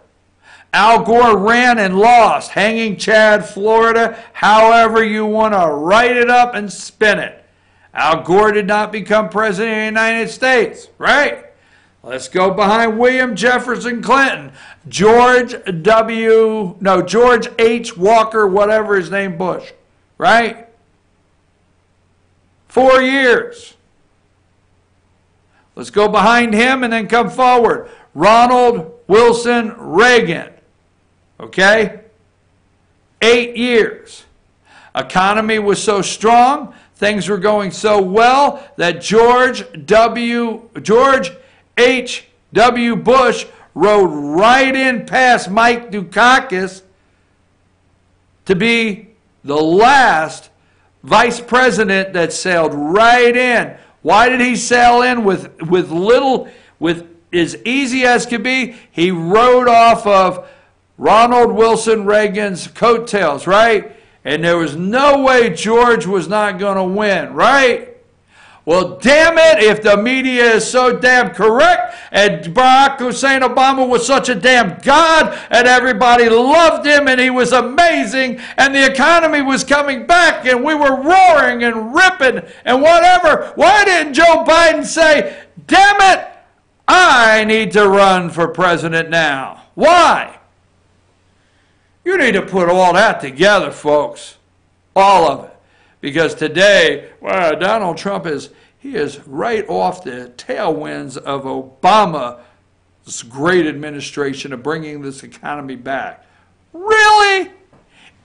Al Gore ran and lost, hanging Chad, Florida, however you want to write it up and spin it. Al Gore did not become president of the United States, right? Let's go behind William Jefferson Clinton. George H. Walker, whatever his name, Bush, right? 4 years. Let's go behind him and then come forward. Ronald Wilson Reagan, okay? 8 years. Economy was so strong, things were going so well that George H.W. Bush rode right in past Mike Dukakis to be the last vice president that sailed right in. Why did he sail in with as easy as could be? He rode off of Ronald Wilson Reagan's coattails, right? And there was no way George was not going to win, right? Well, damn it, if the media is so damn correct, and Barack Hussein Obama was such a damn god, and everybody loved him, and he was amazing, and the economy was coming back, and we were roaring and ripping and whatever, why didn't Joe Biden say, damn it, I need to run for president now? Why? You need to put all that together, folks. All of it. Because today, well, Donald Trump is right off the tailwinds of Obama's great administration of bringing this economy back. Really?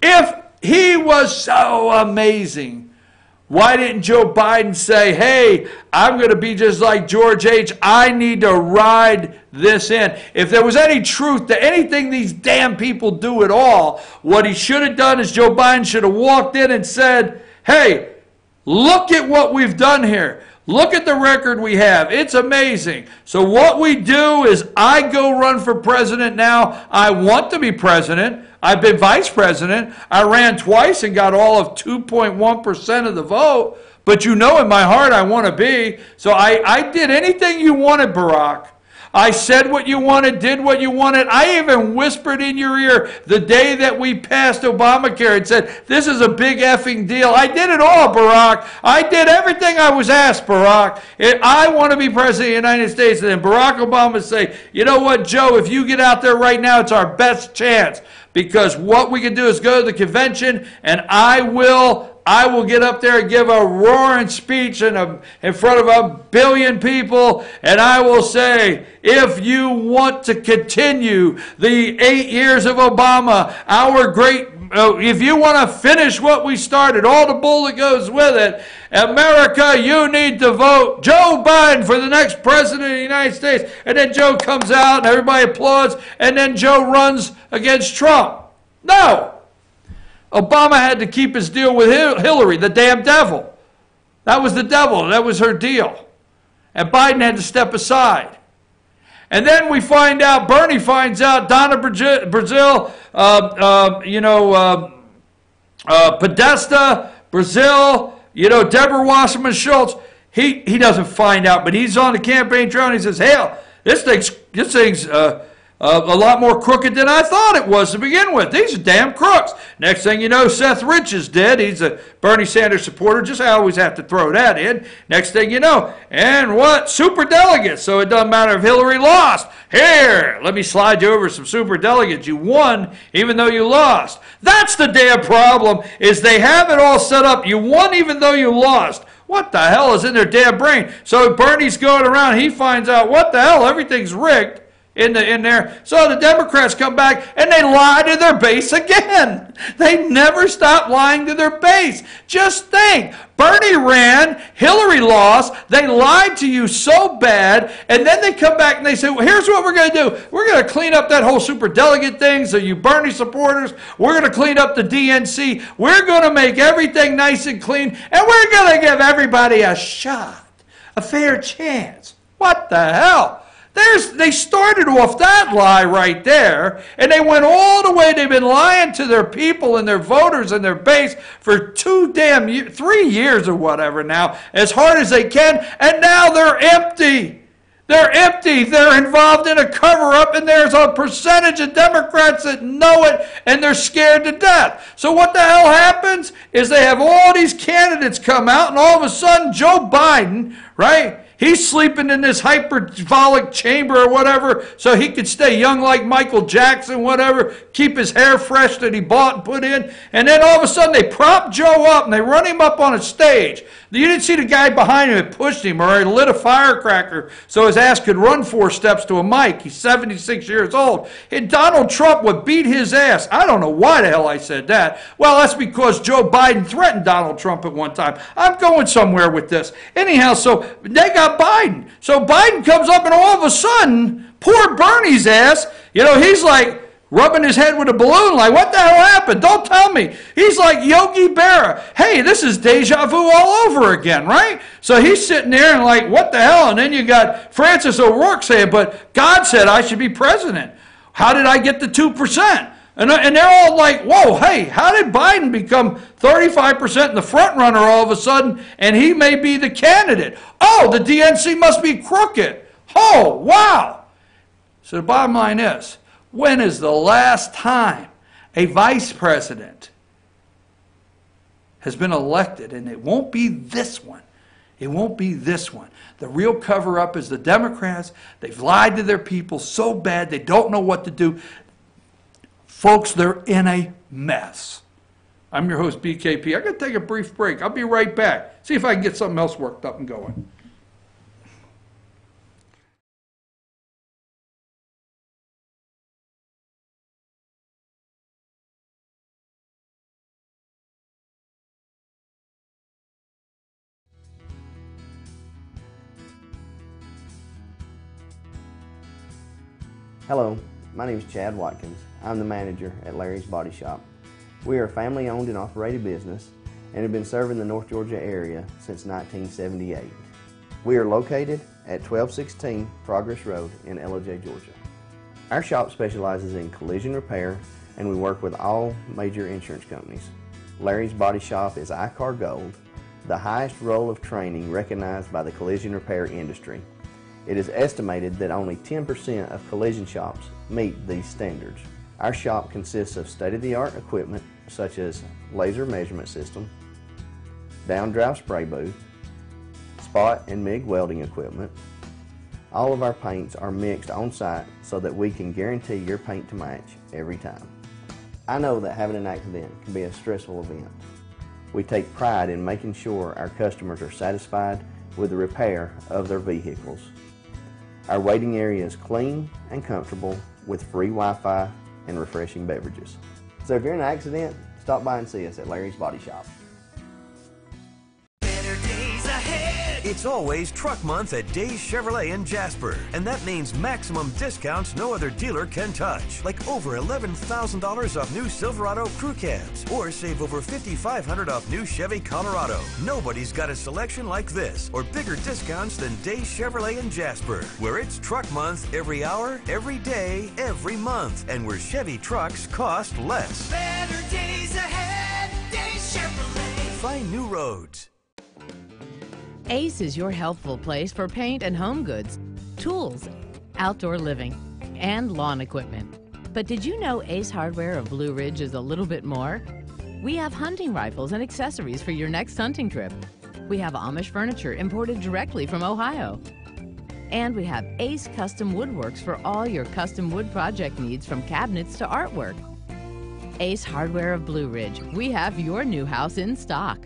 If he was so amazing, why didn't Joe Biden say, hey, I'm going to be just like George H. I need to ride this in. If there was any truth to anything these damn people do at all, what he should have done is Joe Biden should have walked in and said, hey, look at what we've done here. Look at the record we have. It's amazing. So what we do is I go run for president now. I want to be president. I've been vice president. I ran twice and got all of 2.1% of the vote. But you know in my heart I want to be. So I did anything you wanted, Barack. I said what you wanted, did what you wanted. I even whispered in your ear the day that we passed Obamacare and said, this is a big effing deal. I did it all, Barack. I did everything I was asked, Barack. I want to be president of the United States. And then Barack Obama say, you know what, Joe, if you get out there right now, it's our best chance. Because what we can do is go to the convention, and I will get up there and give a roaring speech in front of 1 billion people, and I will say, if you want to continue the 8 years of Obama, if you want to finish what we started, all the bull that goes with it, America, you need to vote Joe Biden for the next president of the United States. And then Joe comes out and everybody applauds, and then Joe runs against Trump. No. Obama had to keep his deal with Hillary, the damn devil. That was the devil. That was her deal. And Biden had to step aside. And then we find out, Bernie finds out, Donna Brazil, Podesta, Brazil, Deborah Wasserman Schultz. He doesn't find out, but he's on the campaign trail and he says, hell, this thing's a lot more crooked than I thought it was to begin with. These are damn crooks. Next thing you know, Seth Rich is dead. He's a Bernie Sanders supporter. Just I always have to throw that in. Next thing you know, and what? Super delegates. So it doesn't matter if Hillary lost. Here, let me slide you over some super delegates. You won even though you lost. That's the damn problem, is they have it all set up. You won even though you lost. What the hell is in their damn brain? So Bernie's going around. He finds out, what the hell? Everything's rigged. In there. So the Democrats come back and they lie to their base again. They never stop lying to their base. Just think, Bernie ran, Hillary lost, they lied to you so bad, and then they come back and they say, well, here's what we're going to do. We're going to clean up that whole superdelegate thing, so you Bernie supporters, we're going to clean up the DNC, we're going to make everything nice and clean, and we're going to give everybody a shot, a fair chance. What the hell? They started off that lie right there, and they went all the way. They've been lying to their people and their voters and their base for 3 years or whatever now, as hard as they can, and now they're empty. They're empty. They're involved in a cover-up, and there's a percentage of Democrats that know it, and they're scared to death. So what the hell happens is they have all these candidates come out, and all of a sudden Joe Biden, right? He's sleeping in this hyperbolic chamber or whatever so he could stay young like Michael Jackson, whatever, keep his hair fresh that he bought and put in. And then all of a sudden they prop Joe up and they run him up on a stage. You didn't see the guy behind him that pushed him or he lit a firecracker so his ass could run 4 steps to a mic. He's 76 years old. And Donald Trump would beat his ass. I don't know why the hell I said that. Well, that's because Joe Biden threatened Donald Trump at one time. I'm going somewhere with this. Anyhow, so they got Biden. So Biden comes up and all of a sudden, poor Bernie's ass, he's like, rubbing his head with a balloon like, what the hell happened? Don't tell me. He's like Yogi Berra. Hey, this is deja vu all over again, right? So he's sitting there and like, what the hell? And then you got Francis O'Rourke saying, but God said I should be president. How did I get the 2%? And they're all like, whoa, hey, how did Biden become 35% in the front runner all of a sudden and he may be the candidate? Oh, the DNC must be crooked. Oh, wow. So the bottom line is, when is the last time a vice president has been elected? And it won't be this one. It won't be this one. The real cover-up is the Democrats. They've lied to their people so bad they don't know what to do. Folks, they're in a mess. I'm your host, BKP. I got to take a brief break. I'll be right back. See if I can get something else worked up and going. Hello, my name is Chad Watkins. I'm the manager at Larry's Body Shop. We are a family-owned and operated business and have been serving the North Georgia area since 1978. We are located at 1216 Progress Road in LOJ, Georgia. Our shop specializes in collision repair and we work with all major insurance companies. Larry's Body Shop is ICAR Gold, the highest role of training recognized by the collision repair industry. It is estimated that only 10% of collision shops meet these standards. Our shop consists of state-of-the-art equipment such as laser measurement system, down-drive spray booth, spot and MIG welding equipment. All of our paints are mixed on-site so that we can guarantee your paint to match every time. I know that having an accident can be a stressful event. We take pride in making sure our customers are satisfied with the repair of their vehicles. Our waiting area is clean and comfortable with free Wi-Fi and refreshing beverages. So if you're in an accident, stop by and see us at Larry's Body Shop. Better days ahead. It's always Truck Month at Days Chevrolet in Jasper, and that means maximum discounts no other dealer can touch, like over $11,000 off new Silverado crew cabs, or save over $5,500 off new Chevy Colorado. Nobody's got a selection like this, or bigger discounts than Days Chevrolet in Jasper, where it's Truck Month every hour, every day, every month, and where Chevy trucks cost less. Better days ahead. Days Chevrolet. Find new roads. Ace is your healthful place for paint and home goods, tools, outdoor living, and lawn equipment. But did you know Ace Hardware of Blue Ridge is a little bit more? We have hunting rifles and accessories for your next hunting trip. We have Amish furniture imported directly from Ohio. And we have Ace Custom Woodworks for all your custom wood project needs, from cabinets to artwork. Ace Hardware of Blue Ridge. We have your new house in stock.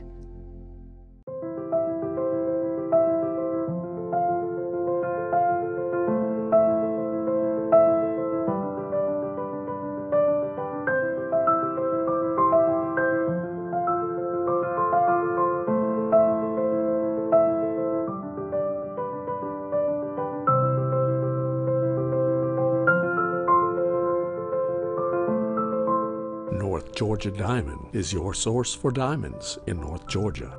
North Georgia Diamond is your source for diamonds in North Georgia.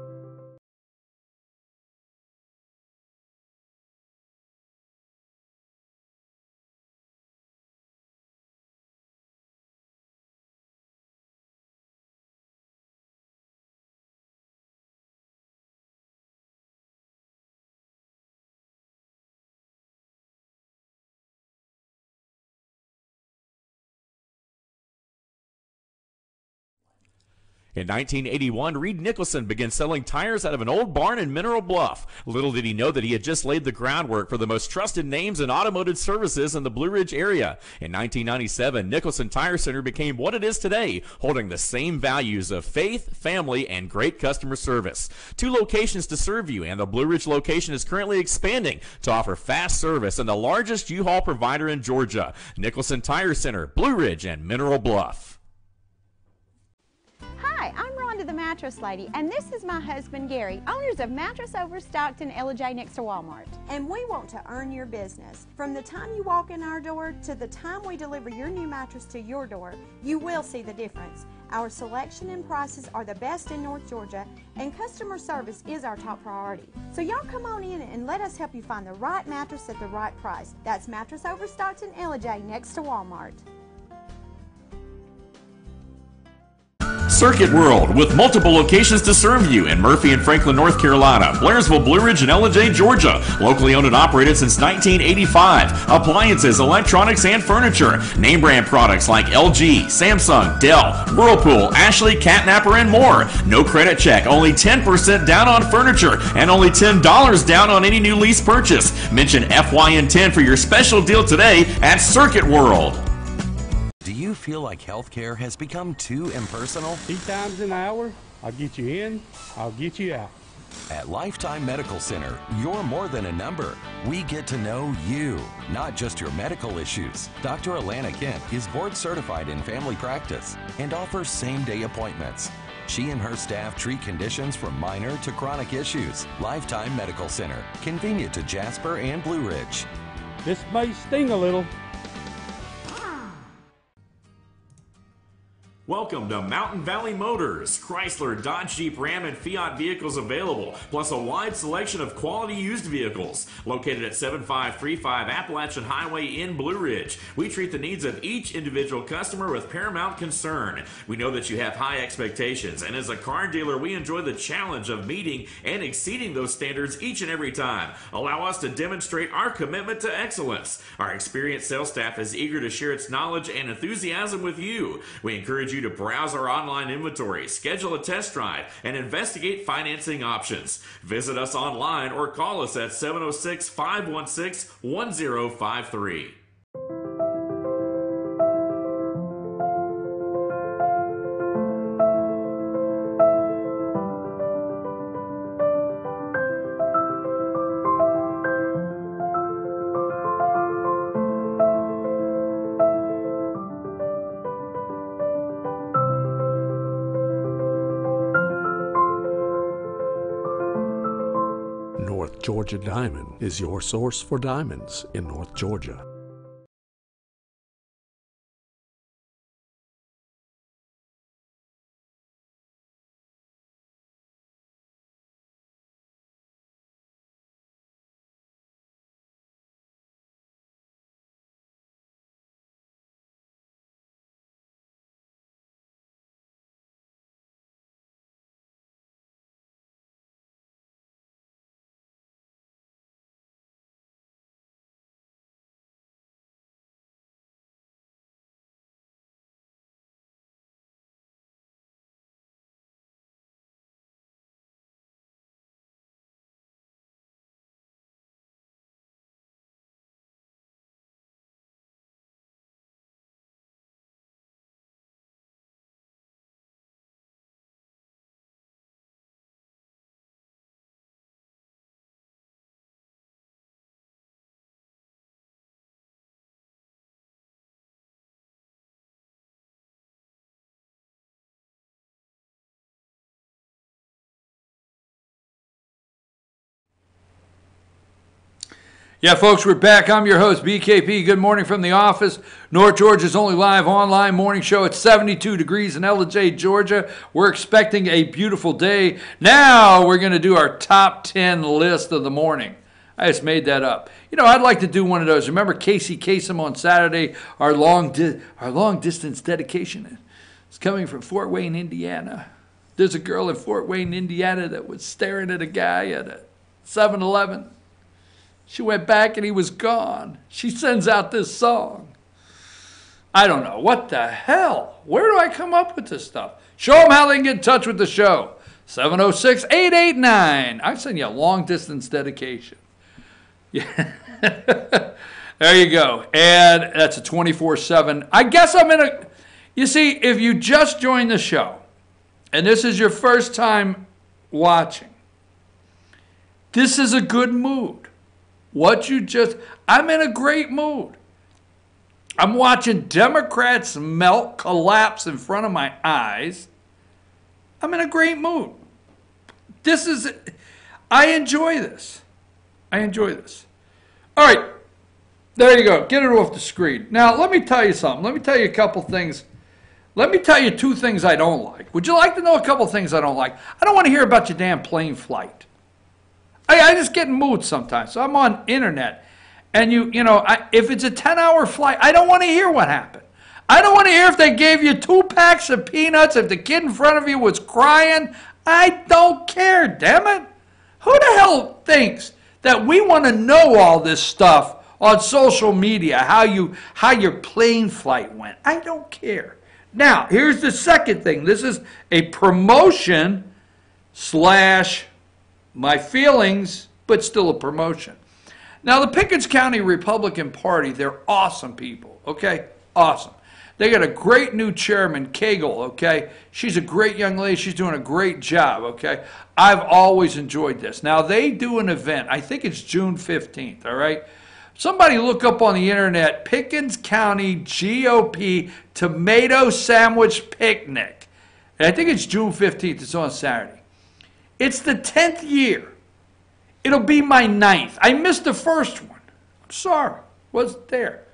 In 1981, Reed Nicholson began selling tires out of an old barn in Mineral Bluff. Little did he know that he had just laid the groundwork for the most trusted names in automotive services in the Blue Ridge area. In 1997, Nicholson Tire Center became what it is today, holding the same values of faith, family, and great customer service. 2 locations to serve you, and the Blue Ridge location is currently expanding to offer fast service and the largest U-Haul provider in Georgia. Nicholson Tire Center, Blue Ridge, and Mineral Bluff. Hi, I'm Rhonda the Mattress Lady, and this is my husband Gary, owners of Mattress Overstocked in LJ next to Walmart. And we want to earn your business. From the time you walk in our door to the time we deliver your new mattress to your door, you will see the difference. Our selection and prices are the best in North Georgia, and customer service is our top priority. So y'all come on in and let us help you find the right mattress at the right price. That's Mattress Overstocked in LJ next to Walmart. Circuit World, with multiple locations to serve you in Murphy and Franklin, North Carolina, Blairsville, Blue Ridge, and Ellijay, Georgia. Locally owned and operated since 1985. Appliances, electronics, and furniture. Name brand products like LG, Samsung, Dell, Whirlpool, Ashley, Catnapper, and more. No credit check, only 10% down on furniture, and only $10 down on any new lease purchase. Mention FYN10 for your special deal today at Circuit World. Do you feel like healthcare has become too impersonal? 3 times an hour, I'll get you in, I'll get you out. At Lifetime Medical Center, you're more than a number. We get to know you, not just your medical issues. Dr. Alana Kent is board certified in family practice and offers same-day appointments. She and her staff treat conditions from minor to chronic issues. Lifetime Medical Center, convenient to Jasper and Blue Ridge. This may sting a little. Welcome to Mountain Valley Motors. Chrysler, Dodge, Jeep, Ram, and Fiat vehicles available, plus a wide selection of quality used vehicles. Located at 7535 Appalachian Highway in Blue Ridge, we treat the needs of each individual customer with paramount concern. We know that you have high expectations, and as a car dealer, we enjoy the challenge of meeting and exceeding those standards each and every time. Allow us to demonstrate our commitment to excellence. Our experienced sales staff is eager to share its knowledge and enthusiasm with you. We encourage you to browse our online inventory, schedule a test drive, and investigate financing options. Visit us online or call us at 706-516-1053. North Georgia Diamond is your source for diamonds in North Georgia. Yeah, folks, we're back. I'm your host, BKP. Good morning from the office. North Georgia's only live online morning show. It's 72 degrees in Ellijay, Georgia. We're expecting a beautiful day. Now we're going to do our top 10 list of the morning. I just made that up. You know, I'd like to do one of those. Remember Casey Kasem on Saturday, our long distance dedication. It's coming from Fort Wayne, Indiana. There's a girl in Fort Wayne, Indiana that was staring at a guy at a 7-Eleven. She went back and he was gone. She sends out this song. I don't know. What the hell? Where do I come up with this stuff? Show them how they can get in touch with the show. 706-889. I send you a long-distance dedication. Yeah. There you go. And that's a 24/7. I guess I'm in a... You see, if you just joined the show, and this is your first time watching, this is a good mood. I'm in a great mood. I'm watching Democrats melt, collapse in front of my eyes. I'm in a great mood. I enjoy this. I enjoy this. All right. There you go. Get it off the screen. Now, let me tell you something. Let me tell you a couple things. Let me tell you two things I don't like. Would you like to know a couple things I don't like? I don't want to hear about your damn plane flight. I just get in moods sometimes. So I'm on internet. And if it's a 10-hour flight, I don't want to hear what happened. I don't want to hear if they gave you 2 packs of peanuts, if the kid in front of you was crying. I don't care, damn it. Who the hell thinks that we want to know all this stuff on social media, how your plane flight went? I don't care. Now, here's the second thing. This is a promotion / my feelings, but still a promotion. Now, the Pickens County Republican Party, they're awesome people, okay? Awesome. They got a great new chairman, Cagle, okay? She's a great young lady. She's doing a great job, okay? I've always enjoyed this. Now, they do an event. I think it's June 15th, all right? Somebody look up on the internet, Pickens County GOP Tomato Sandwich Picnic. And I think it's June 15th. It's on Saturday. It's the 10th year. It'll be my 9th. I missed the first one. I'm sorry. Wasn't there.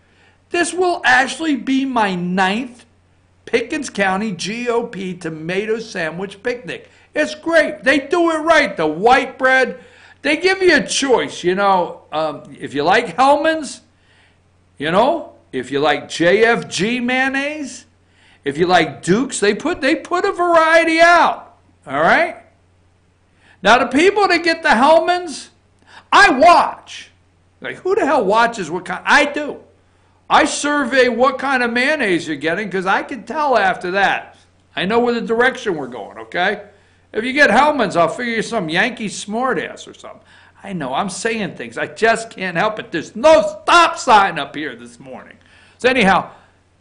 This will actually be my 9th Pickens County GOP Tomato Sandwich Picnic. It's great. They do it right. The white bread. They give you a choice, if you like Hellman's, if you like JFG mayonnaise, if you like Duke's, they put a variety out, all right? Now, the people that get the Hellman's, I watch. Like, who the hell watches what kind? I do. I survey what kind of mayonnaise you're getting because I can tell after that. I know where the direction we're going, okay? If you get Hellman's, I'll figure you some Yankee smartass or something. I know, I'm saying things. I just can't help it. There's no stop sign up here this morning. So anyhow,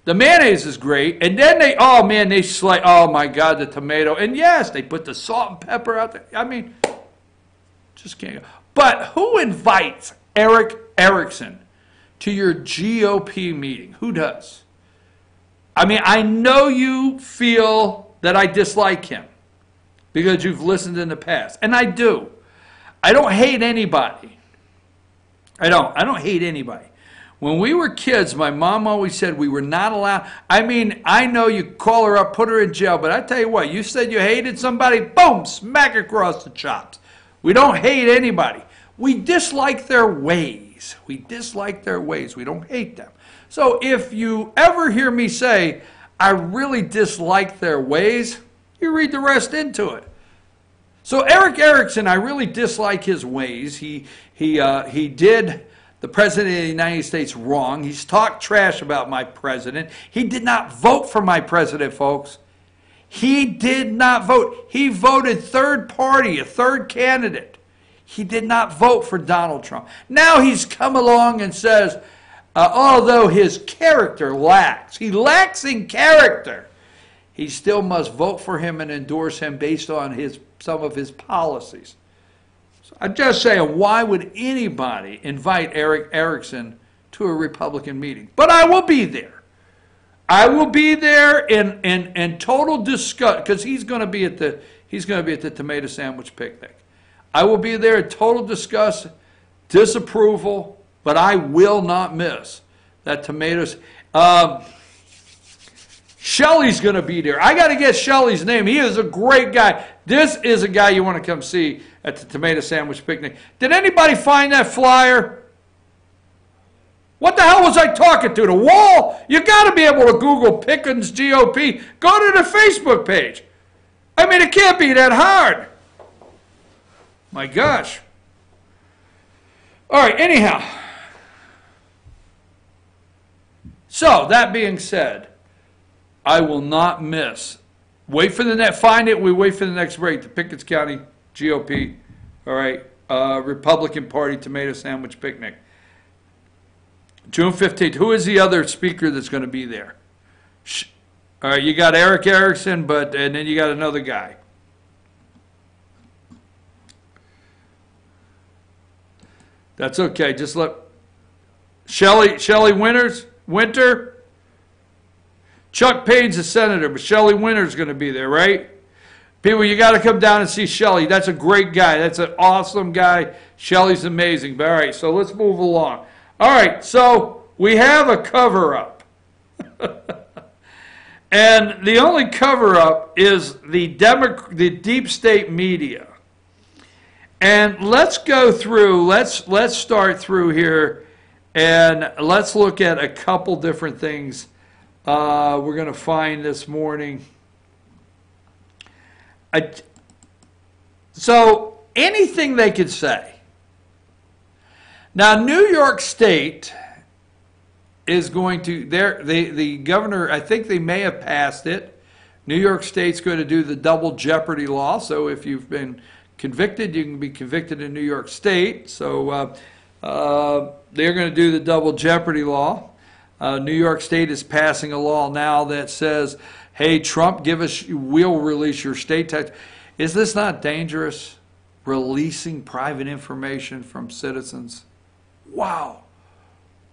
the mayonnaise is great. And then they slice, oh my God, the tomato. And yes, they put the salt and pepper out there. I mean, just can't go. But who invites Eric Erickson to your GOP meeting? Who does? I mean, I know you feel that I dislike him because you've listened in the past. And I do. I don't hate anybody. I don't hate anybody. When we were kids, my mom always said we were not allowed. I mean, I know you call her up, put her in jail, but I tell you what, you said you hated somebody, boom, smack across the chops. We don't hate anybody. We dislike their ways. We dislike their ways. We don't hate them. So if you ever hear me say, I really dislike their ways, you read the rest into it. So Eric Erickson, I really dislike his ways. He did the President of the United States wrong. He's talked trash about my president. He did not vote for my president, folks. He did not vote. He voted third party, a third candidate. He did not vote for Donald Trump. Now he's come along and says, although his character lacks, he lacks in character, he still must vote for him and endorse him based on some of his policies. So I'm just saying, why would anybody invite Eric Erickson to a Republican meeting? But I will be there. I will be there in total disgust because he's going to be at the tomato sandwich picnic. I will be there in total disgust, disapproval, but I will not miss that tomatoes. Shelly's going to be there. I got to get Shelly's name. He is a great guy. This is a guy you want to come see at the tomato sandwich picnic. Did anybody find that flyer? What the hell was I talking to? The wall? You got to be able to Google Pickens GOP. Go to the Facebook page. I mean, it can't be that hard. My gosh. All right, anyhow. So, that being said, I will not miss Wait for the next, find it, we wait for the next break. The Pickens County GOP, all right, Republican Party Tomato Sandwich Picnic. June 15th. Who is the other speaker that's going to be there? All right, you got Eric Erickson, and then you got another guy. That's okay. Just let Shelley Winter. Chuck Payne's a senator, but Shelley Winter's going to be there, right? People, you got to come down and see Shelley. That's a great guy. That's an awesome guy. Shelley's amazing. But all right, so let's move along. All right, so we have a cover-up. And the only cover-up is the deep state media. And let's go through, let's start through here, and let's look at a couple different things we're going to find this morning. So anything they could say. Now, New York State is going to, the governor, I think they may have passed it. New York State's going to do the double jeopardy law. So if you've been convicted, you can be convicted in New York State. So they're going to do the double jeopardy law. New York State is passing a law now that says, hey, Trump, we'll release your state tax. Is this not dangerous? Releasing private information from citizens. Wow.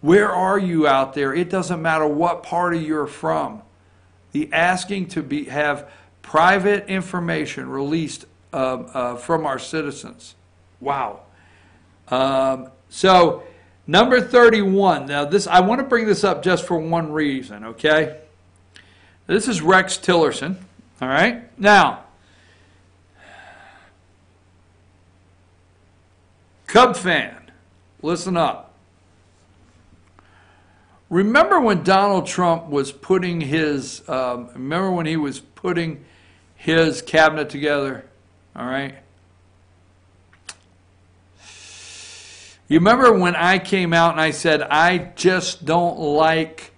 Where are you out there? It doesn't matter what party you're from. The asking to have private information released from our citizens. Wow. So number 31. Now I want to bring this up just for one reason, okay? This is Rex Tillerson, all right? Now, Cub fan, listen up. Remember when Donald Trump was putting his, remember when he was putting his cabinet together, all right? You remember when I came out and I said, I just don't like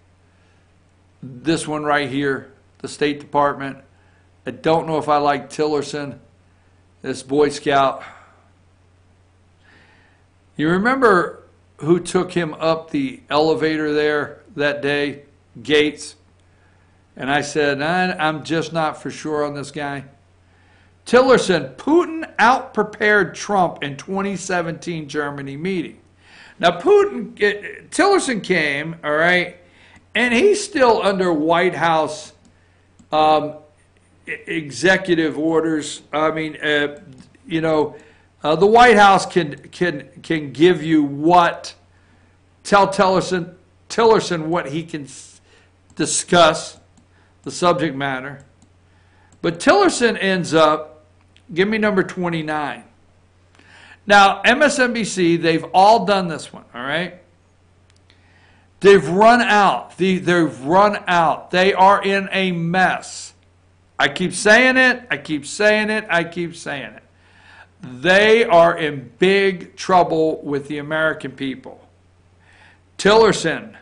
this one right here, the State Department. I don't know if I like Tillerson, this Boy Scout. You remember who took him up the elevator there that day? Gates. And I said, I'm just not for sure on this guy. Tillerson, Putin out-prepared Trump in 2017 Germany meeting. Now, Tillerson came, all right, and he's still under White House executive orders. I mean, you know, the White House can give you tell Tillerson what he can discuss, the subject matter. But Tillerson ends up, give me number 29. Now, MSNBC, they've all done this one, all right? They've run out. They've run out. They are in a mess. I keep saying it. I keep saying it. I keep saying it. They are in big trouble with the American people. Tillerson,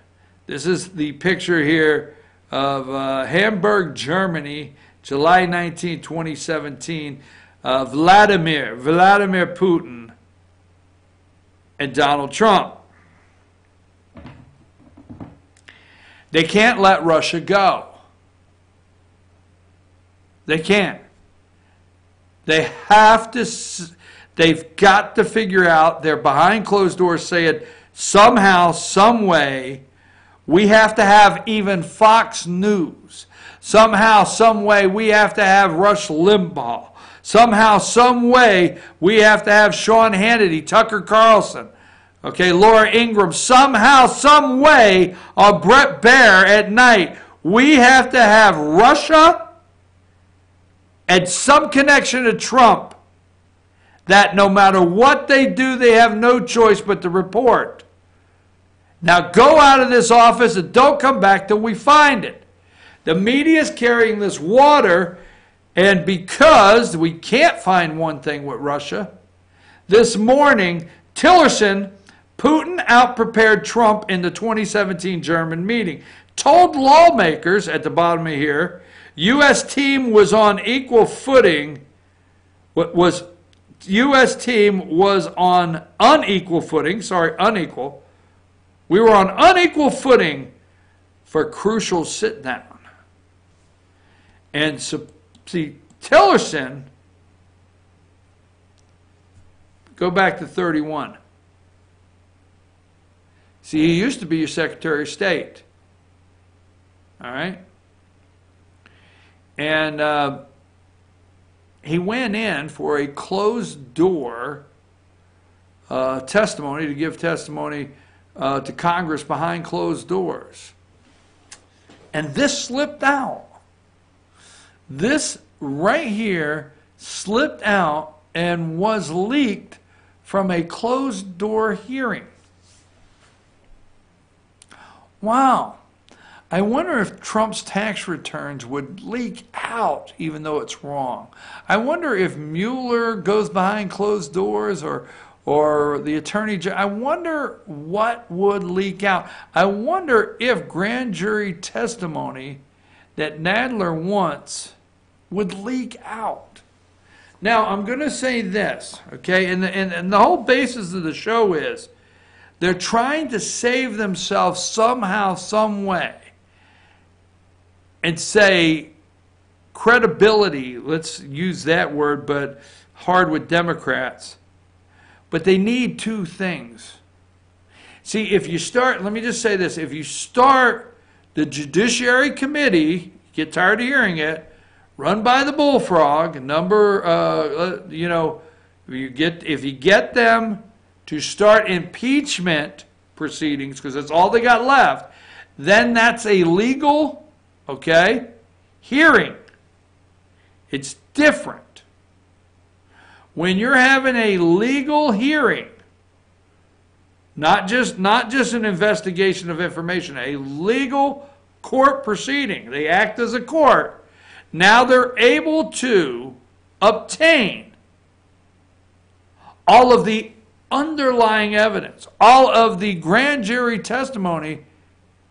this is the picture here of Hamburg, Germany, July 19, 2017. Vladimir Putin and Donald Trump. They can't let Russia go. They can't. They have to, they've got to figure out, they're behind closed doors saying, somehow, some way, we have to have even Fox News. Somehow, some way, we have to have Rush Limbaugh. Somehow, some way, we have to have Sean Hannity, Tucker Carlson, okay, Laura Ingraham. Somehow, some way, Brett Baer at night. We have to have Russia and some connection to Trump that no matter what they do, they have no choice but to report. Now go out of this office and don't come back till we find it. The media is carrying this water, and because we can't find one thing with Russia, this morning, Tillerson, Putin outprepared Trump in the 2017 German meeting, told lawmakers at the bottom of here, U.S. team was on equal footing. U.S. team was on unequal footing. Sorry, unequal. We were on unequal footing for crucial sit down. And so, see, Tillerson, go back to 31. See, he used to be your Secretary of State. All right? And he went in for a closed-door testimony, to give testimony to Congress behind closed doors. And this slipped out. This right here slipped out and was leaked from a closed-door hearing. Wow. I wonder if Trump's tax returns would leak out even though it's wrong. I wonder if Mueller goes behind closed doors or the attorney general. I wonder what would leak out. I wonder if grand jury testimony that Nadler wants would leak out. Now, I'm going to say this, okay? And the whole basis of the show is they're trying to save themselves somehow, some way, and say credibility, let's use that word, but hard with Democrats. But they need two things. See, if you start, let me just say this, if you start the Judiciary Committee, get tired of hearing it, run by the bullfrog, if you get them to start impeachment proceedings, because that's all they got left, then that's a legal, hearing. It's different. When you're having a legal hearing, not just an investigation of information, a legal court proceeding, they act as a court, now they're able to obtain all of the underlying evidence, all of the grand jury testimony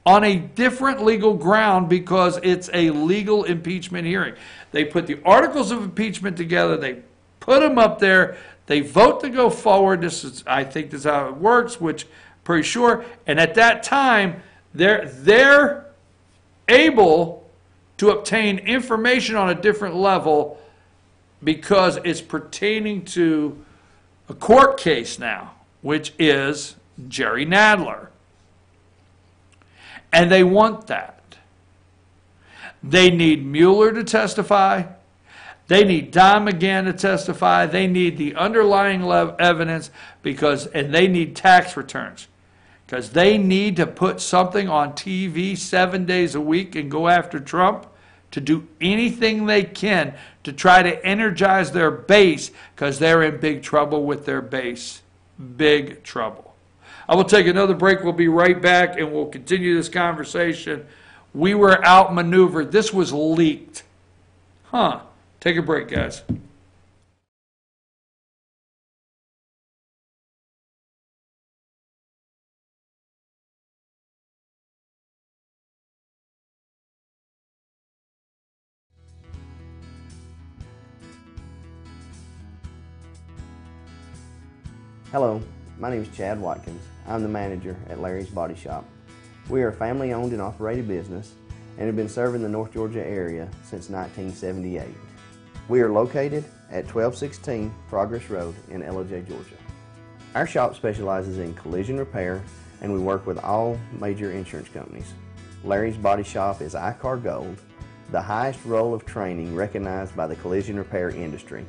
on a different legal ground because it's a legal impeachment hearing. They put the articles of impeachment together, they put them up there, they vote to go forward. I think this is how it works, which I'm pretty sure. And at that time, they're able to obtain information on a different level because it's pertaining to a court case now, which is Jerry Nadler. And they want that. They need Mueller to testify. They need Don McGahn to testify. They need the underlying evidence and they need tax returns because they need to put something on TV 7 days a week and go after Trump to do anything they can to try to energize their base because they're in big trouble with their base. Big trouble. I will take another break. We'll be right back and we'll continue this conversation. We were outmaneuvered. This was leaked. Take a break, guys. Hello, my name is Chad Watkins. I'm the manager at Larry's Body Shop. We are a family-owned and operated business and have been serving the North Georgia area since 1978. We are located at 1216 Progress Road in LJ, Georgia. Our shop specializes in collision repair and we work with all major insurance companies. Larry's Body Shop is ICAR Gold, the highest role of training recognized by the collision repair industry.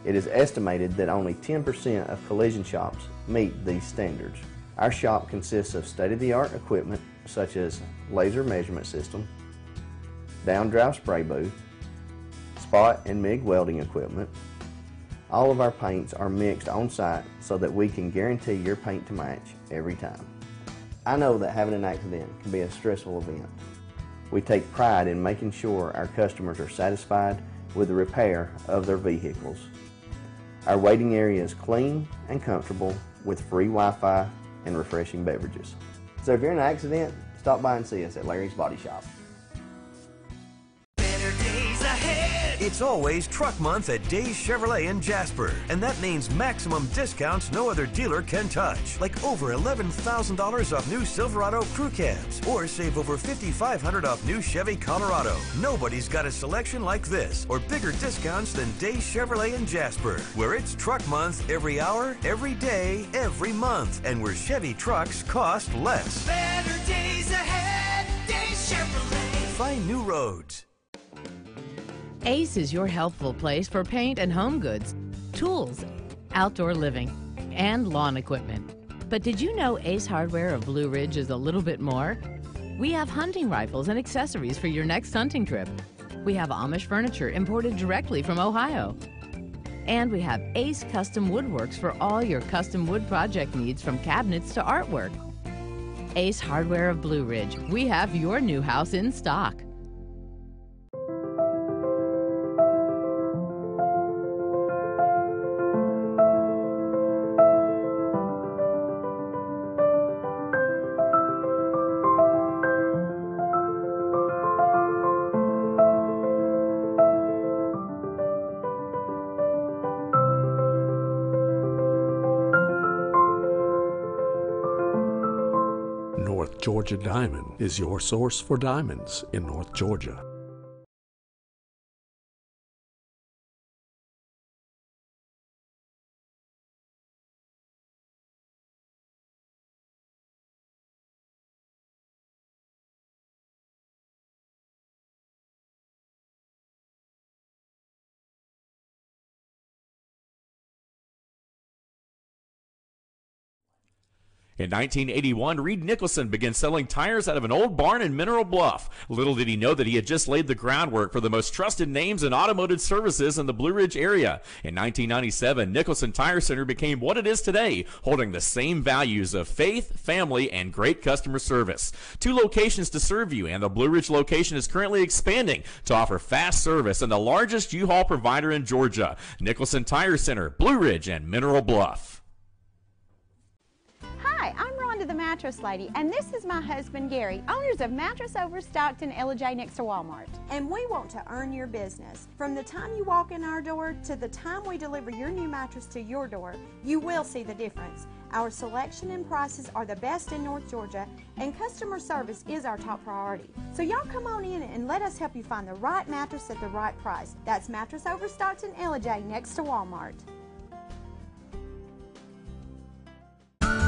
It is estimated that only 10% of collision shops meet these standards. Our shop consists of state-of-the-art equipment such as laser measurement system, down-drive spray booth, spot and MIG welding equipment. All of our paints are mixed on site so that we can guarantee your paint to match every time. I know that having an accident can be a stressful event. We take pride in making sure our customers are satisfied with the repair of their vehicles. Our waiting area is clean and comfortable with free Wi-Fi and refreshing beverages. So if you're in an accident, stop by and see us at Larry's Body Shop. Better days It's always Truck Month at Days Chevrolet in Jasper, and that means maximum discounts no other dealer can touch, like over $11,000 off new Silverado crew cabs, or save over $5,500 off new Chevy Colorado. Nobody's got a selection like this, or bigger discounts than Days Chevrolet in Jasper, where it's Truck Month every hour, every day, every month, and where Chevy trucks cost less. Better days ahead, Days Chevrolet. Find new roads. Ace is your healthful place for paint and home goods, tools, outdoor living, and lawn equipment. But did you know Ace Hardware of Blue Ridge is a little bit more? We have hunting rifles and accessories for your next hunting trip. We have Amish furniture imported directly from Ohio. And we have Ace Custom Woodworks for all your custom wood project needs, from cabinets to artwork. Ace Hardware of Blue Ridge. We have your new house in stock. North Georgia Diamond is your source for diamonds in North Georgia. In 1981, Reed Nicholson began selling tires out of an old barn in Mineral Bluff. Little did he know that he had just laid the groundwork for the most trusted names in automotive services in the Blue Ridge area. In 1997, Nicholson Tire Center became what it is today, holding the same values of faith, family, and great customer service. 2 locations to serve you, and the Blue Ridge location is currently expanding to offer fast service and the largest U-Haul provider in Georgia. Nicholson Tire Center, Blue Ridge, and Mineral Bluff. Hi, I'm Rhonda the Mattress Lady, and this is my husband Gary, owners of Mattress Overstocked in Elijah next to Walmart. And we want to earn your business. From the time you walk in our door to the time we deliver your new mattress to your door, you will see the difference. Our selection and prices are the best in North Georgia, and customer service is our top priority. So y'all come on in and let us help you find the right mattress at the right price. That's Mattress Overstocked in Elijah next to Walmart.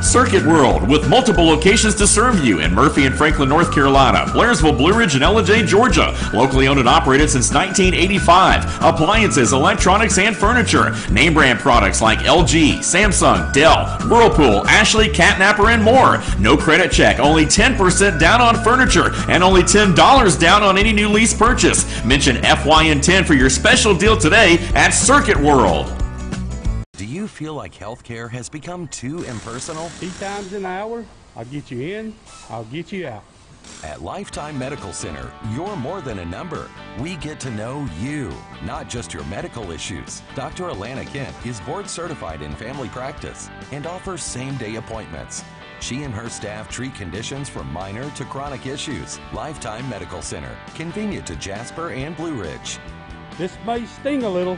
Circuit World, with multiple locations to serve you in Murphy and Franklin, North Carolina, Blairsville, Blue Ridge, and Elijah, Georgia. Locally owned and operated since 1985. Appliances, electronics, and furniture. Name brand products like LG, Samsung, Dell, Whirlpool, Ashley, Catnapper, and more. No credit check, only 10% down on furniture, and only $10 down on any new lease purchase. Mention FYN10 for your special deal today at Circuit World. Do you feel like healthcare has become too impersonal? 3 times an hour, I'll get you in, I'll get you out. At Lifetime Medical Center, you're more than a number. We get to know you, not just your medical issues. Dr. Alana Kent is board certified in family practice and offers same-day appointments. She and her staff treat conditions from minor to chronic issues. Lifetime Medical Center, convenient to Jasper and Blue Ridge. This may sting a little.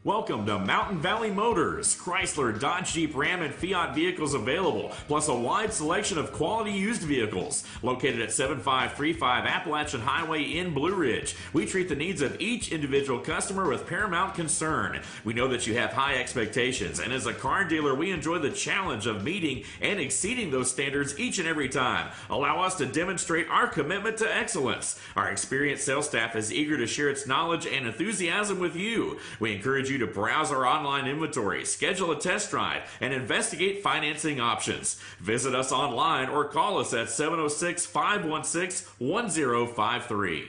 Welcome to Mountain Valley Motors. Chrysler, Dodge, Jeep, Ram, and Fiat vehicles available, plus a wide selection of quality used vehicles. Located at 7535 Appalachian Highway in Blue Ridge, we treat the needs of each individual customer with paramount concern. We know that you have high expectations, and as a car dealer, we enjoy the challenge of meeting and exceeding those standards each and every time. Allow us to demonstrate our commitment to excellence. Our experienced sales staff is eager to share its knowledge and enthusiasm with you. We encourage you to browse our online inventory, schedule a test drive, and investigate financing options. Visit us online or call us at 706-516-1053.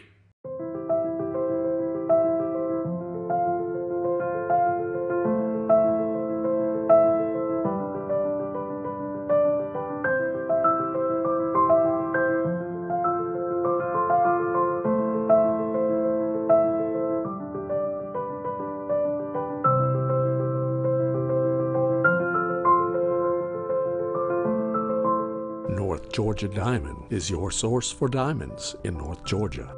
North Georgia Diamond is your source for diamonds in North Georgia.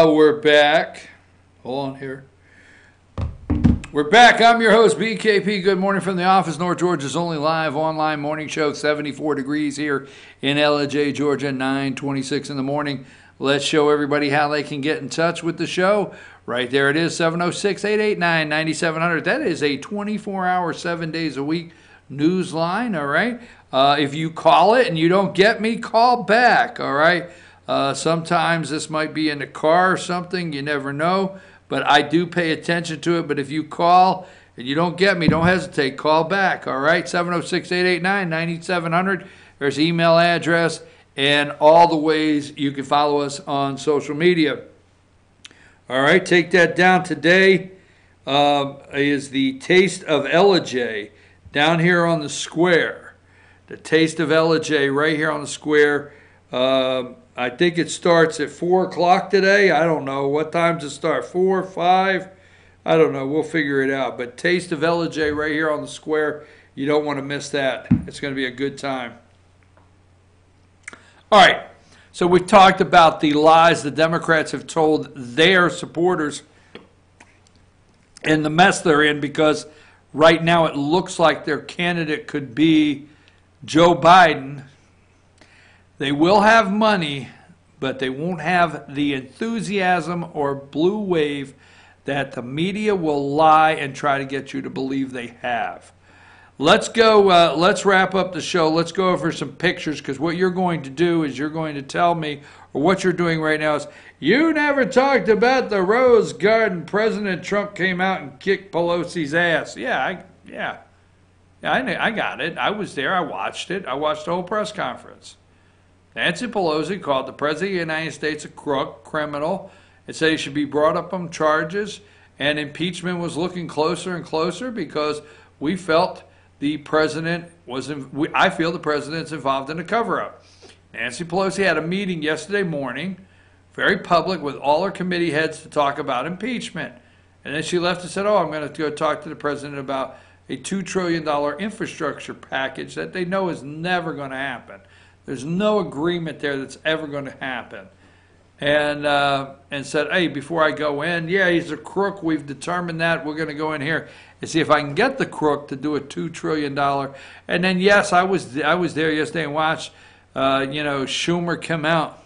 We're back. Hold on here. We're back. I'm your host, BKP. Good morning from the office. North Georgia's only live online morning show. 74 degrees here in LJ, Georgia, 9:26 in the morning. Let's show everybody how they can get in touch with the show. Right there it is, 706-889-9700. That is a 24-hour, 7 days a week news line, all right? If you call it and you don't get me, call back, all right? Sometimes this might be in the car or something. You never know. But I do pay attention to it. But if you call and you don't get me, don't hesitate. Call back, all right? 706-889-9700. There's email address and all the ways you can follow us on social media. All right, take that down. Today is the Taste of Ellijay down here on the square. The Taste of Ellijay right here on the square. I think it starts at 4 o'clock today. I don't know. What time does it start? 4, 5? I don't know. We'll figure it out. But Taste of Ellijay right here on the square. You don't want to miss that. It's going to be a good time. All right. So we talked about the lies the Democrats have told their supporters and the mess they're in, because right now it looks like their candidate could be Joe Biden. They will have money, but they won't have the enthusiasm or blue wave that the media will lie and try to get you to believe they have. Let's go. Let's wrap up the show. Let's go over some pictures, because what you're going to do is you're going to tell me, or what you're doing right now is, you never talked about the Rose Garden. President Trump came out and kicked Pelosi's ass. I got it. I was there. I watched it. I watched the whole press conference. Nancy Pelosi called the President of the United States a crook, criminal, and said he should be brought up on charges, and impeachment was looking closer and closer because we felt the President was, I feel the President's involved in a cover-up. Nancy Pelosi had a meeting yesterday morning, very public, with all her committee heads to talk about impeachment. And then she left and said, I'm going to go talk to the President about a $2 trillion infrastructure package that they know is never going to happen. There's no agreement there that's ever going to happen. And said, hey, before I go in, yeah, he's a crook. We've determined that. We're going to go in here and see if I can get the crook to do a $2 trillion. And then, yes, I was there yesterday and watched, Schumer come out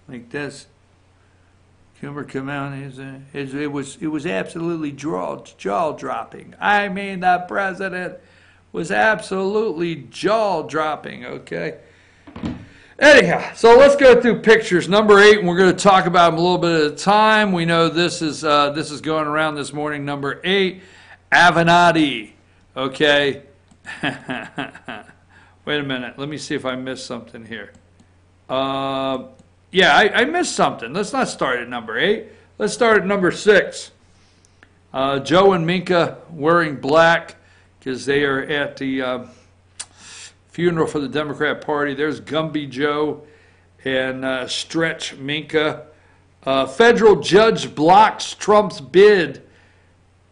like this. Schumer come out. It was absolutely jaw-dropping. I mean, the President was absolutely jaw-dropping, okay? Anyhow, so let's go through pictures. Number 8, and we're going to talk about them a little bit at a time. We know this is going around this morning. Number 8, Avenatti, okay? Wait a minute. Let me see if I missed something here. I missed something. Let's not start at number 8. Let's start at number 6. Joe and Minka wearing black, because they are at the funeral for the Democrat Party. There's Gumby Joe and Stretch Minka. Federal judge blocks Trump's bid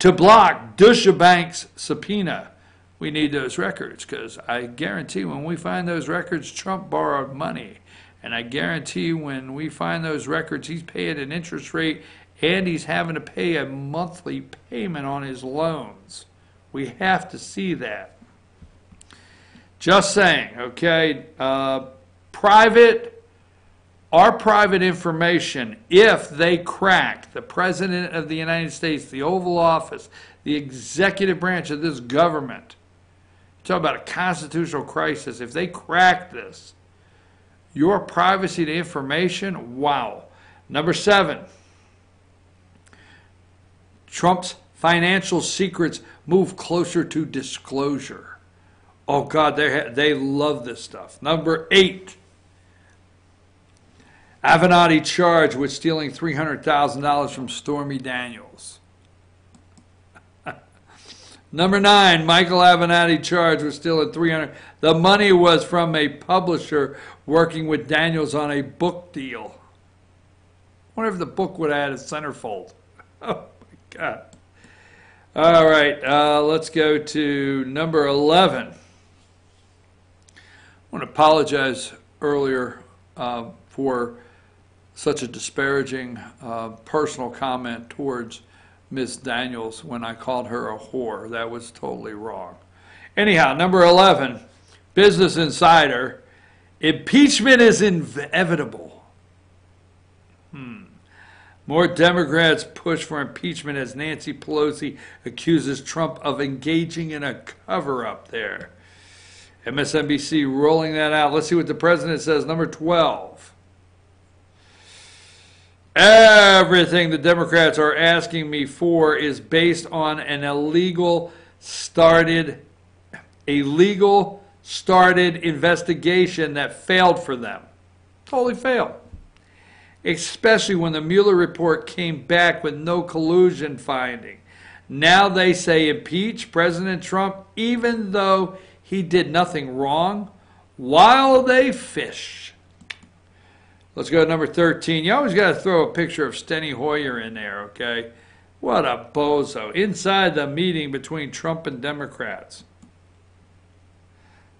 to block Deutsche Bank's subpoena. We need those records, because I guarantee when we find those records, Trump borrowed money. And I guarantee you when we find those records, he's paying an interest rate and he's having to pay a monthly payment on his loans. We have to see that. Just saying, okay? Our private information, if they crack the President of the United States, the Oval Office, the executive branch of this government, talk about a constitutional crisis, if they crack this, your privacy to information, wow. Number 7, Trump's financial secrets move closer to disclosure. Oh God, they love this stuff. Number 8, Avenatti charged with stealing $300,000 from Stormy Daniels. Number 9, Michael Avenatti charged with stealing $300,000. The money was from a publisher working with Daniels on a book deal. I wonder if the book would have had a centerfold. Oh my God. All right, let's go to number 11. I want to apologize earlier for such a disparaging personal comment towards Miss Daniels when I called her a whore. That was totally wrong. Anyhow, number 11, Business Insider, impeachment is inevitable. More Democrats push for impeachment as Nancy Pelosi accuses Trump of engaging in a cover-up there. MSNBC rolling that out. Let's see what the president says. Number 12. Everything the Democrats are asking me for is based on an illegal started investigation that failed for them. Totally failed. Especially when the Mueller report came back with no collusion finding. Now they say impeach President Trump even though he did nothing wrong while they fish. Let's go to number 13. You always got to throw a picture of Steny Hoyer in there, okay? What a bozo. Inside the meeting between Trump and Democrats.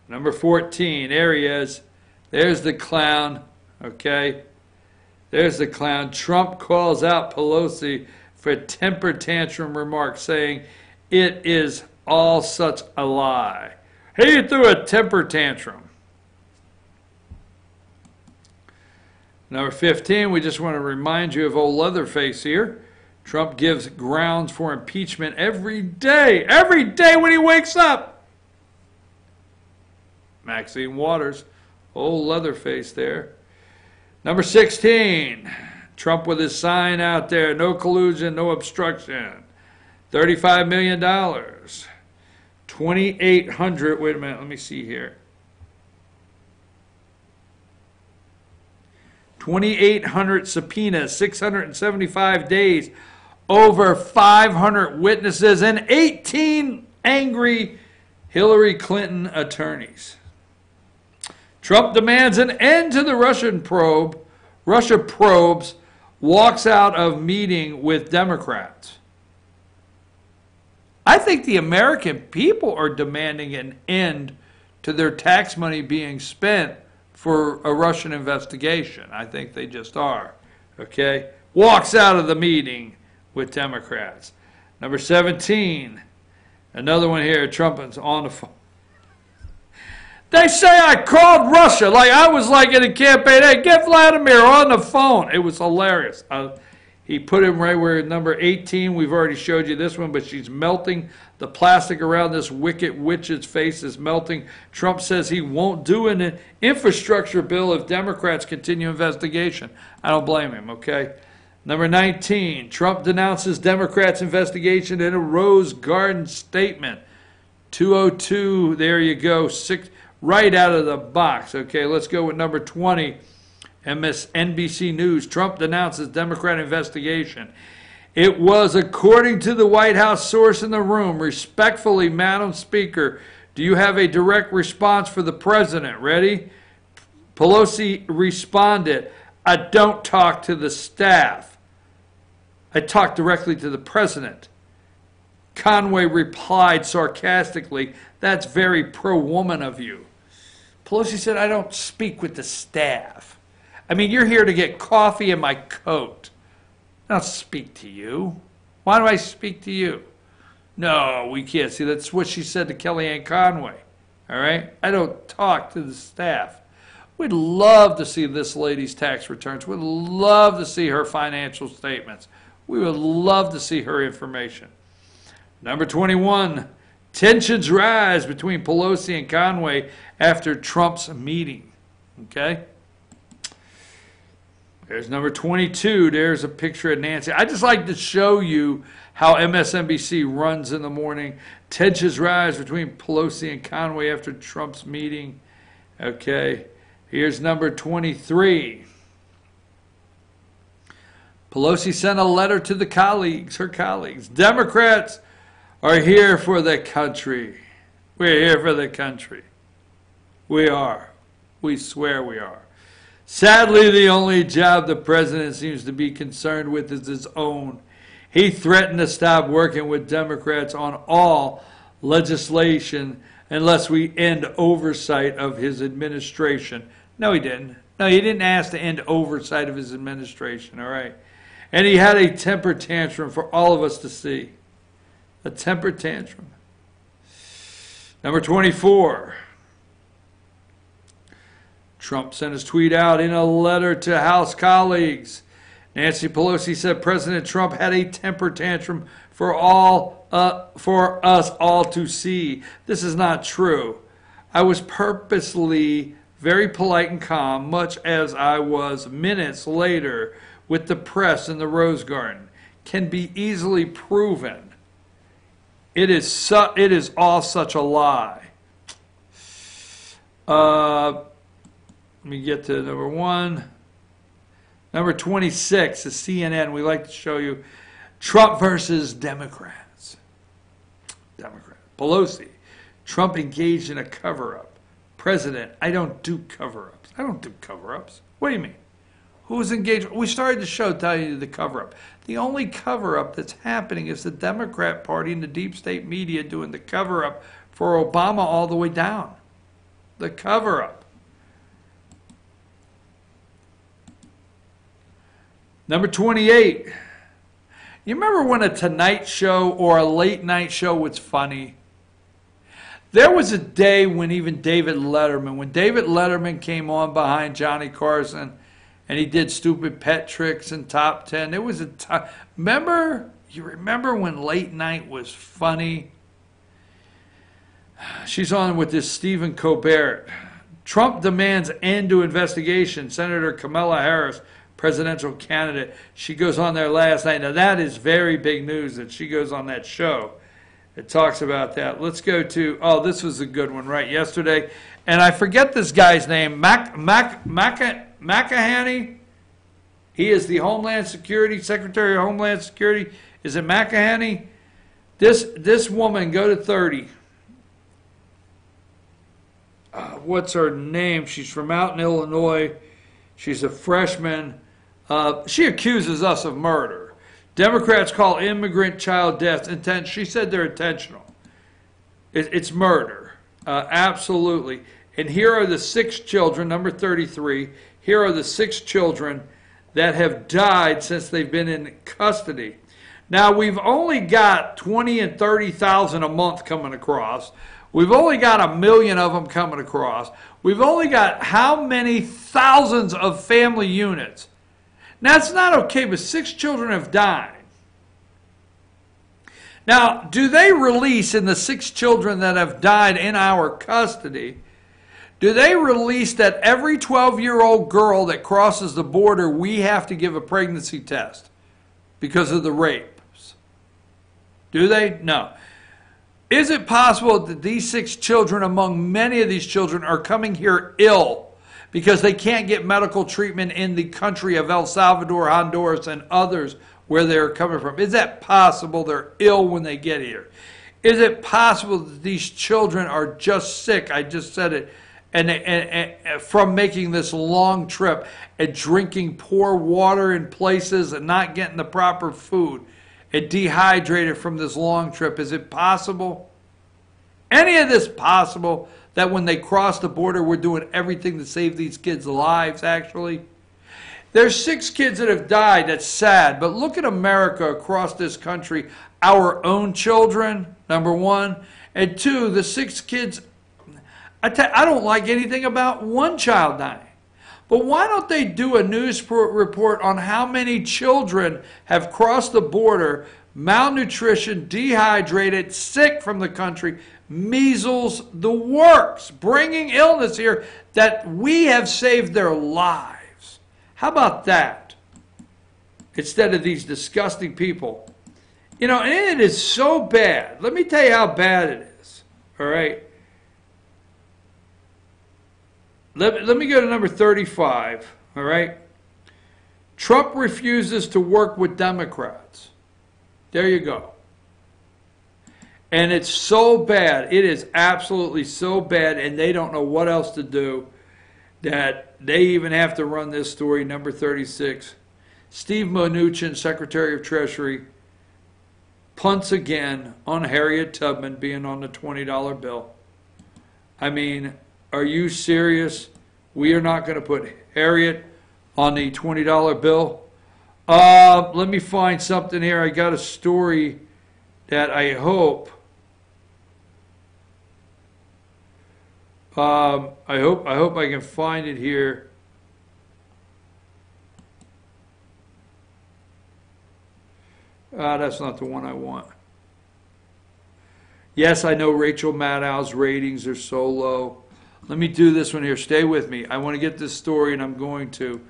Number 14. There he is. There's the clown, okay? There's the clown. Trump calls out Pelosi for temper tantrum remarks, saying it is all such a lie. He threw a temper tantrum. Number 15, we just want to remind you of old Leatherface here. Trump gives grounds for impeachment every day when he wakes up. Maxine Waters, old Leatherface there. Number 16, Trump with his sign out there, no collusion, no obstruction. $35 million. 2,800, wait a minute, let me see here. 2,800 subpoenas, 675 days, over 500 witnesses, and 18 angry Hillary Clinton attorneys. Trump demands an end to the Russian probe. Russia probes, walks out of meeting with Democrats. I think the American people are demanding an end to their tax money being spent for a Russian investigation. I think they just are. Okay? Walks out of the meeting with Democrats. Number 17, another one here, Trump is on the phone. They say I called Russia like I was like in a campaign. Hey, get Vladimir on the phone. It was hilarious. He put him right where number 18. We've already showed you this one, but she's melting. The plastic around this wicked witch's face is melting. Trump says he won't do an infrastructure bill if Democrats continue investigation. I don't blame him, okay? Number 19, Trump denounces Democrats' investigation in a Rose Garden statement. 202, there you go, right out of the box. Okay, let's go with number 20. MSNBC News, Trump denounces Democrat investigation. It was, according to the White House source in the room, respectfully, Madam Speaker, do you have a direct response for the president? Ready? Pelosi responded, I don't talk to the staff. I talk directly to the president. Conway replied sarcastically, that's very pro-woman of you. Pelosi said, I don't speak with the staff. I mean, you're here to get coffee in my coat. I don't speak to you. Why do I speak to you? No, we can't. See, that's what she said to Kellyanne Conway. All right? I don't talk to the staff. We'd love to see this lady's tax returns. We'd love to see her financial statements. We would love to see her information. Number 21, tensions rise between Pelosi and Conway after Trump's meeting. Okay? There's number 22. There's a picture of Nancy. I just like to show you how MSNBC runs in the morning. Tensions rise between Pelosi and Conway after Trump's meeting. Okay. Here's number 23. Pelosi sent a letter to the colleagues, her colleagues. Democrats are here for the country. We're here for the country. We are. We swear we are. Sadly, the only job the president seems to be concerned with is his own. He threatened to stop working with Democrats on all legislation unless we end oversight of his administration. No, he didn't. No, he didn't ask to end oversight of his administration, all right? And he had a temper tantrum for all of us to see. A temper tantrum. Number 24. Trump sent his tweet out in a letter to House colleagues. Nancy Pelosi said President Trump had a temper tantrum for us all to see. This is not true. I was purposely very polite and calm, much as I was minutes later with the press in the Rose Garden. Can be easily proven. It is all such a lie. Let me get to number 1. Number 26 is CNN. We like to show you Trump versus Democrats. Democrat. Pelosi. Trump engaged in a cover-up. President, I don't do cover-ups. I don't do cover-ups. What do you mean? Who's engaged? We started the show telling you the cover-up. The only cover-up that's happening is the Democrat Party and the deep state media doing the cover-up for Obama all the way down. The cover-up. Number 28. You remember when a Tonight Show or a late night show was funny? There was a day when even David Letterman came on behind Johnny Carson and he did stupid pet tricks and top 10. There was a time. You remember when late night was funny? She's on with this Stephen Colbert. Trump demands end to investigation. Senator Kamala Harris, presidential candidate. She goes on there last night. Now that is very big news that she goes on that show. It talks about that. Let's go to, this was a good one right yesterday. And I forget this guy's name, McEnany. He is the Homeland Security, Secretary of Homeland Security. Is it McEnany? This woman, go to 30. What's her name? She's from out in Illinois. She's a freshman. She accuses us of murder. Democrats call immigrant child deaths intent. She said they're intentional. It's murder. Absolutely. And here are the 6 children, number 33. Here are the 6 children that have died since they've been in custody. Now, we've only got 20 and 30,000 a month coming across. We've only got 1 million of them coming across. We've only got how many thousands of family units? Now, it's not okay, but 6 children have died. Now, do they release in the 6 children that have died in our custody, do they release that every 12-year-old girl that crosses the border, we have to give a pregnancy test because of the rapes? Do they? No. Is it possible that these 6 children, among many of these children, are coming here ill because they can't get medical treatment in the country of El Salvador, Honduras, and others where they're coming from? Is that possible they're ill when they get here? Is it possible that these children are just sick, I just said it, and from making this long trip and drinking poor water in places and not getting the proper food and dehydrated from this long trip? Is it possible? Any of this possible that when they cross the border we're doing everything to save these kids' lives, actually? There's 6 kids that have died. That's sad. But look at America across this country. Our own children, number one. And 2, the 6 kids. I don't like anything about one child dying. But why don't they do a news report on how many children have crossed the border, malnutrition, dehydrated, sick from the country, measles, the works, bringing illness here, that we have saved their lives. How about that? Instead of these disgusting people. You know, and it is so bad. Let me tell you how bad it is. All right? Let me go to number 35, all right? Trump refuses to work with Democrats. There you go. And it's so bad. It is absolutely so bad, and they don't know what else to do, that they even have to run this story, number 36. Steve Mnuchin, Secretary of Treasury, punts again on Harriet Tubman being on the $20 bill. I mean, are you serious? We are not going to put Harriet on the $20 bill. Let me find something here. I got a story that I hope. I hope I can find it here. That's not the one I want. Yes, I know Rachel Maddow's ratings are so low. Let me do this one here. Stay with me. I want to get this story, and I'm going to.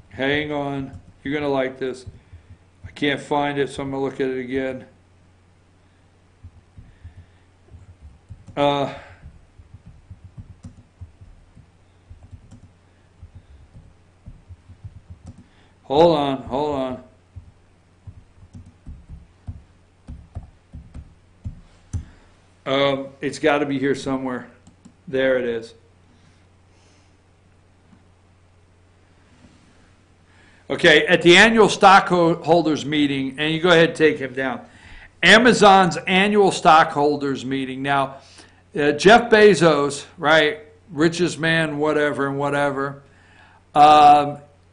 Hang on. You're going to like this. I can't find it, so I'm going to look at it again. Hold on. It's got to be here somewhere. There it is. Okay, at the annual stockholders meeting, and you go ahead and take him down. Amazon's annual stockholders meeting. Now, Jeff Bezos, right, richest man, whatever,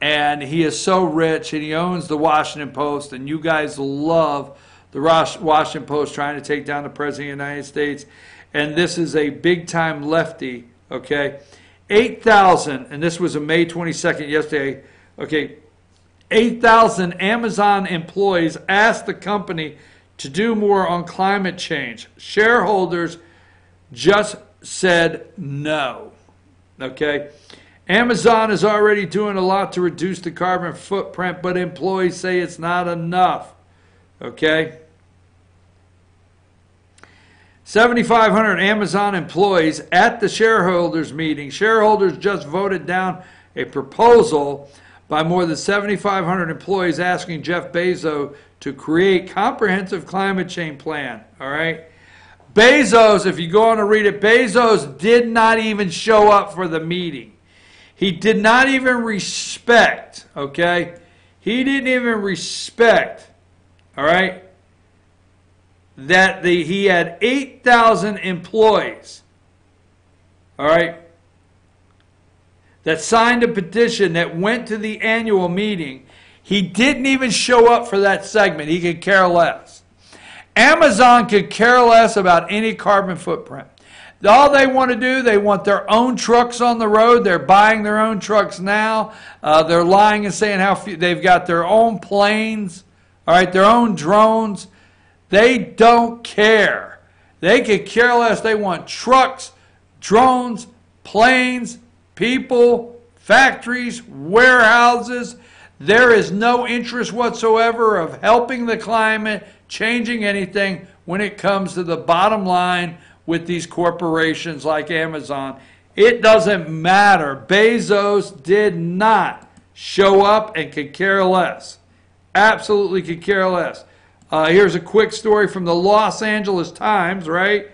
and he is so rich, and he owns the Washington Post, and you guys love the Washington Post trying to take down the President of the United States, and this is a big-time lefty, okay? 8,000, and this was on May 22nd, yesterday, okay, 8,000 Amazon employees asked the company to do more on climate change. Shareholders just said no, okay? Amazon is already doing a lot to reduce the carbon footprint, but employees say it's not enough, okay? 7,500 Amazon employees at the shareholders meeting. Shareholders just voted down a proposal by more than 7,500 employees asking Jeff Bezos to create comprehensive climate change plan, all right? Bezos, if you go on to read it, Bezos did not even show up for the meeting. He did not even respect, okay? He didn't even respect, all right, that he had 8,000 employees, all right, that signed a petition that went to the annual meeting. He didn't even show up for that segment. He could care less. Amazon could care less about any carbon footprint. All they want to do, they want their own trucks on the road. They're buying their own trucks now. They're lying and saying how few, they've got their own planes, all right, their own drones. They don't care. They could care less. They want trucks, drones, planes, people, factories, warehouses. There is no interest whatsoever of helping the climate, changing anything when it comes to the bottom line with these corporations like Amazon. It doesn't matter. Bezos did not show up and could care less. Absolutely could care less. Here's a quick story from the Los Angeles Times, right?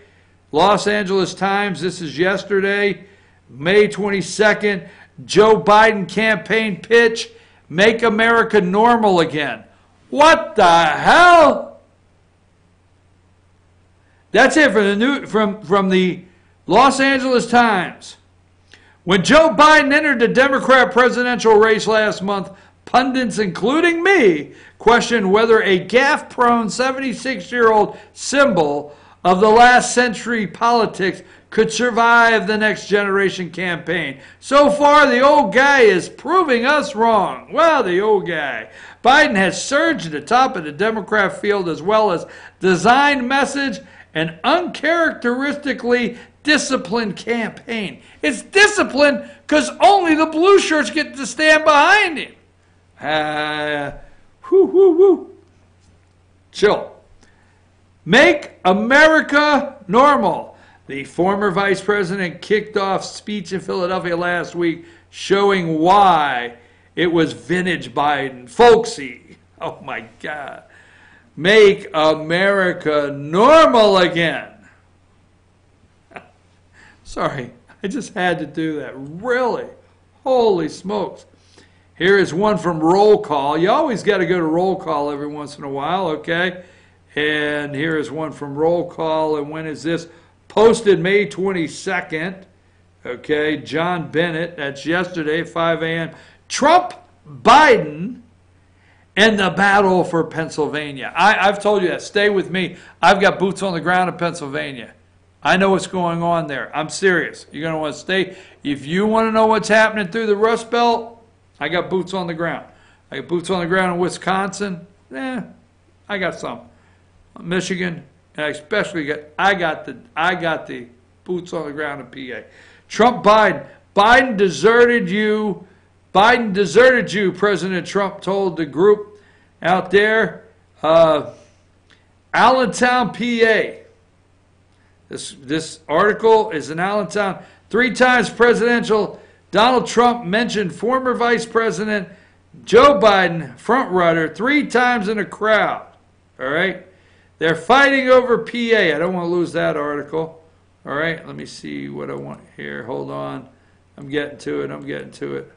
Los Angeles Times, this is yesterday, May 22nd. Joe Biden campaign pitch, make America normal again. What the hell? That's it from the Los Angeles Times. When Joe Biden entered the Democrat presidential race last month, pundits, including me, questioned whether a gaffe-prone 76-year-old symbol of the last century politics could survive the next generation campaign. So far, the old guy is proving us wrong. Well, the old guy. Biden has surged to the top of the Democrat field as well as design message and uncharacteristically disciplined campaign. It's disciplined because only the blue shirts get to stand behind him. Chill. Make America normal. The former vice president kicked off speech in Philadelphia last week showing why it was vintage Biden. Folksy. Oh my God. Make America normal again. Sorry, I just had to do that. Really? Holy smokes. Here is one from Roll Call. You always got to go to Roll Call every once in a while, okay? And here is one from Roll Call. And when is this? Posted May 22nd. Okay, John Bennett. That's yesterday, 5 a.m. Trump, Biden, and the battle for Pennsylvania. I've told you that. Stay with me. I've got boots on the ground in Pennsylvania. I know what's going on there. I'm serious. You're going to want to stay. If you want to know what's happening through the Rust Belt, I got boots on the ground. I got boots on the ground in Wisconsin. I got some. Michigan, and I especially got the boots on the ground in PA. Trump, Biden. Biden deserted you. Biden deserted you, President Trump told the group out there. Allentown, PA. This article is in Allentown. 3 times presidential, Donald Trump mentioned former Vice President Joe Biden, front runner, 3 times in a crowd. All right? They're fighting over PA. I don't want to lose that article. All right? Let me see what I want here. Hold on. I'm getting to it.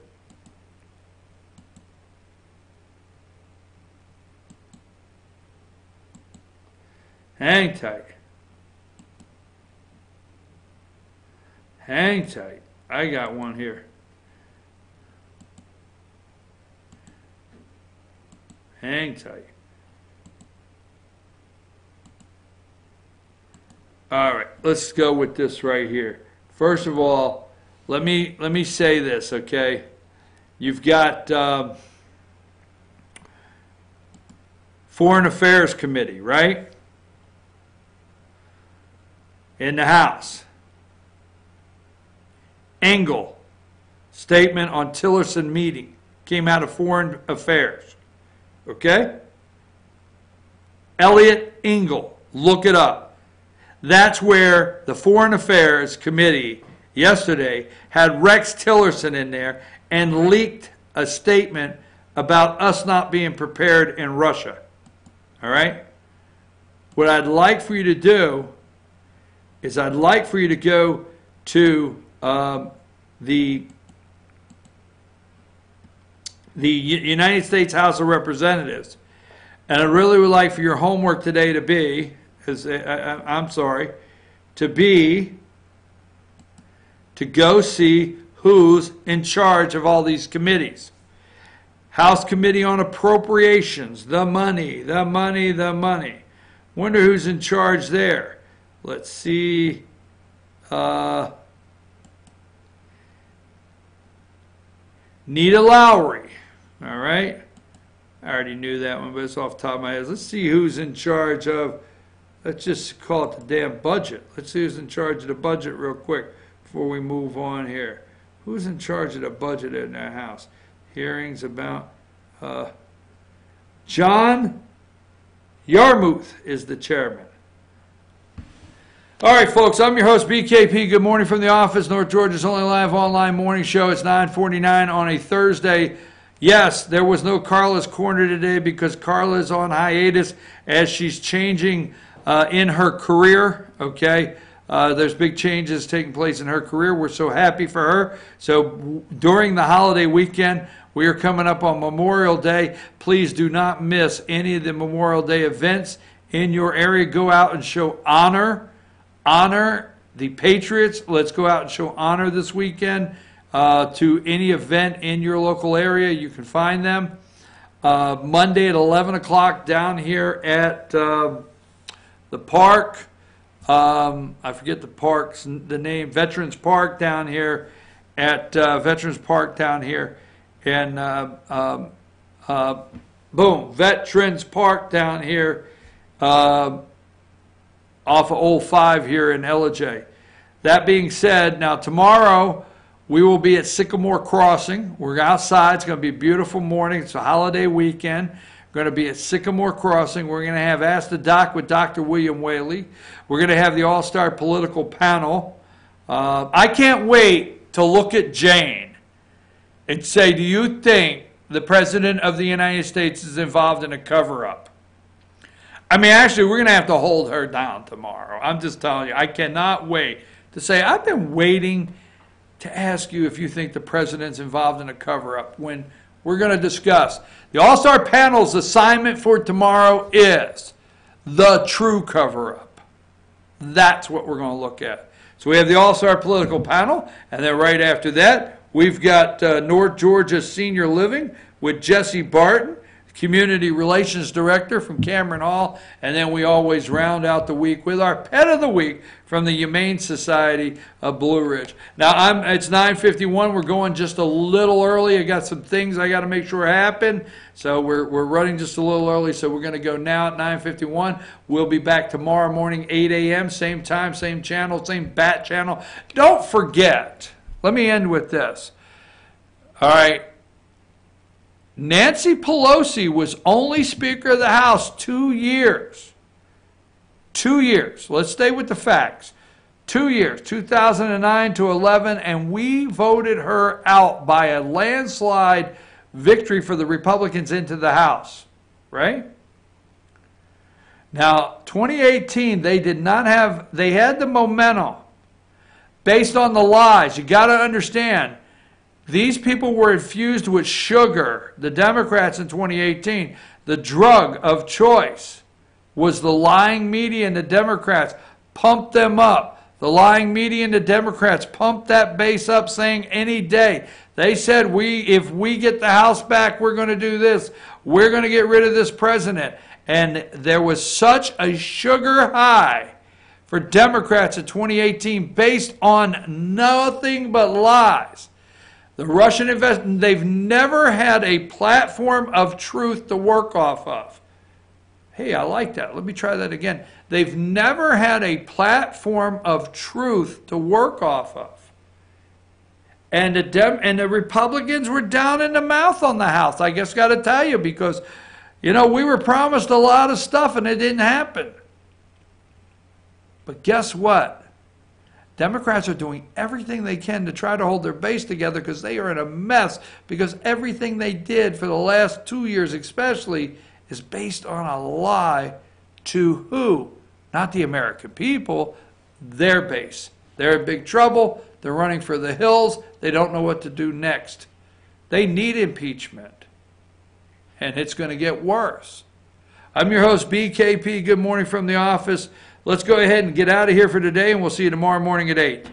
Hang tight. Hang tight. I got one here. Hang tight. All right, let's go with this right here. First of all, let me say this, okay? You've got Foreign Affairs Committee, right? In the House. Engel, statement on Tillerson meeting, came out of Foreign Affairs. Okay? Elliot Engel, look it up. That's where the Foreign Affairs Committee yesterday had Rex Tillerson in there and leaked a statement about us not being prepared in Russia. All right? What I'd like for you to do is I'd like for you to go to the United States House of Representatives, and I really would like for your homework today to be, to go see who's in charge of all these committees. House Committee on Appropriations, the money. Wonder who's in charge there. Let's see. Nita Lowry. All right. I already knew that one, but it's off the top of my head. Let's see who's in charge of, let's just call it the damn budget. Let's see who's in charge of the budget real quick before we move on here. Who's in charge of the budget in that house? Hearings about John Yarmuth is the chairman. All right, folks, I'm your host, BKP. Good morning from the office, North Georgia's only live online morning show. It's 9:49 on a Thursday. Yes, there was no Carla's Corner today because Carla's on hiatus as she's changing in her career, okay? There's big changes taking place in her career. We're so happy for her. So during the holiday weekend, we are coming up on Memorial Day. Please do not miss any of the Memorial Day events in your area, go out and show honor. Honor the Patriots. Let's go out and show honor this weekend to any event in your local area. You can find them. Monday at 11 o'clock down here at the park. I forget the name, Veterans Park down here at Veterans Park down here. And Veterans Park down here off of Old 5 here in Ellijay. That being said, now tomorrow we will be at Sycamore Crossing. We're outside. It's going to be a beautiful morning. It's a holiday weekend. We're going to be at Sycamore Crossing. We're going to have Ask the Doc with Dr. William Whaley. We're going to have the All-Star Political Panel. I can't wait to look at Jane and say, do you think the President of the United States is involved in a cover-up? I mean, actually, we're going to have to hold her down tomorrow. I'm just telling you, I cannot wait to say, I've been waiting to ask you if you think the President's involved in a cover-up when we're going to discuss. The All-Star Panel's assignment for tomorrow is the true cover-up. That's what we're going to look at. So we have the All-Star Political Panel, and then right after that, we've got North Georgia Senior Living with Jesse Barton, Community Relations Director from Cameron Hall, and then we always round out the week with our Pet of the Week from the Humane Society of Blue Ridge. Now, it's 9:51. We're going just a little early. I got some things I got to make sure happen, so we're running just a little early, so we're going to go now at 9:51. We'll be back tomorrow morning, 8 a.m., same time, same channel, same bat channel. Don't forget, let me end with this. All right. Nancy Pelosi was only Speaker of the House 2 years. 2 years. Let's stay with the facts. 2 years, 2009 to 11, and we voted her out by a landslide victory for the Republicans into the House, right? Now, 2018, they had the momentum based on the lies. You got to understand. These people were infused with sugar. The Democrats in 2018, the drug of choice was the lying media, and the Democrats pumped them up. The lying media and the Democrats pumped that base up, saying any day. They said, if we get the House back, we're going to do this. We're going to get rid of this president. And there was such a sugar high for Democrats in 2018 based on nothing but lies. The Russian investment, they've never had a platform of truth to work off of. Hey, I like that. Let me try that again. They've never had a platform of truth to work off of. And the Republicans were down in the mouth on the House. I guess got to tell you, because, we were promised a lot of stuff and it didn't happen. But guess what? Democrats are doing everything they can to try to hold their base together because they are in a mess, because everything they did for the last 2 years especially is based on a lie to who? Not the American people, their base. They're in big trouble. They're running for the hills. They don't know what to do next. They need impeachment, and it's going to get worse. I'm your host, BKP. Good morning from the office. Let's go ahead and get out of here for today, and we'll see you tomorrow morning at 8.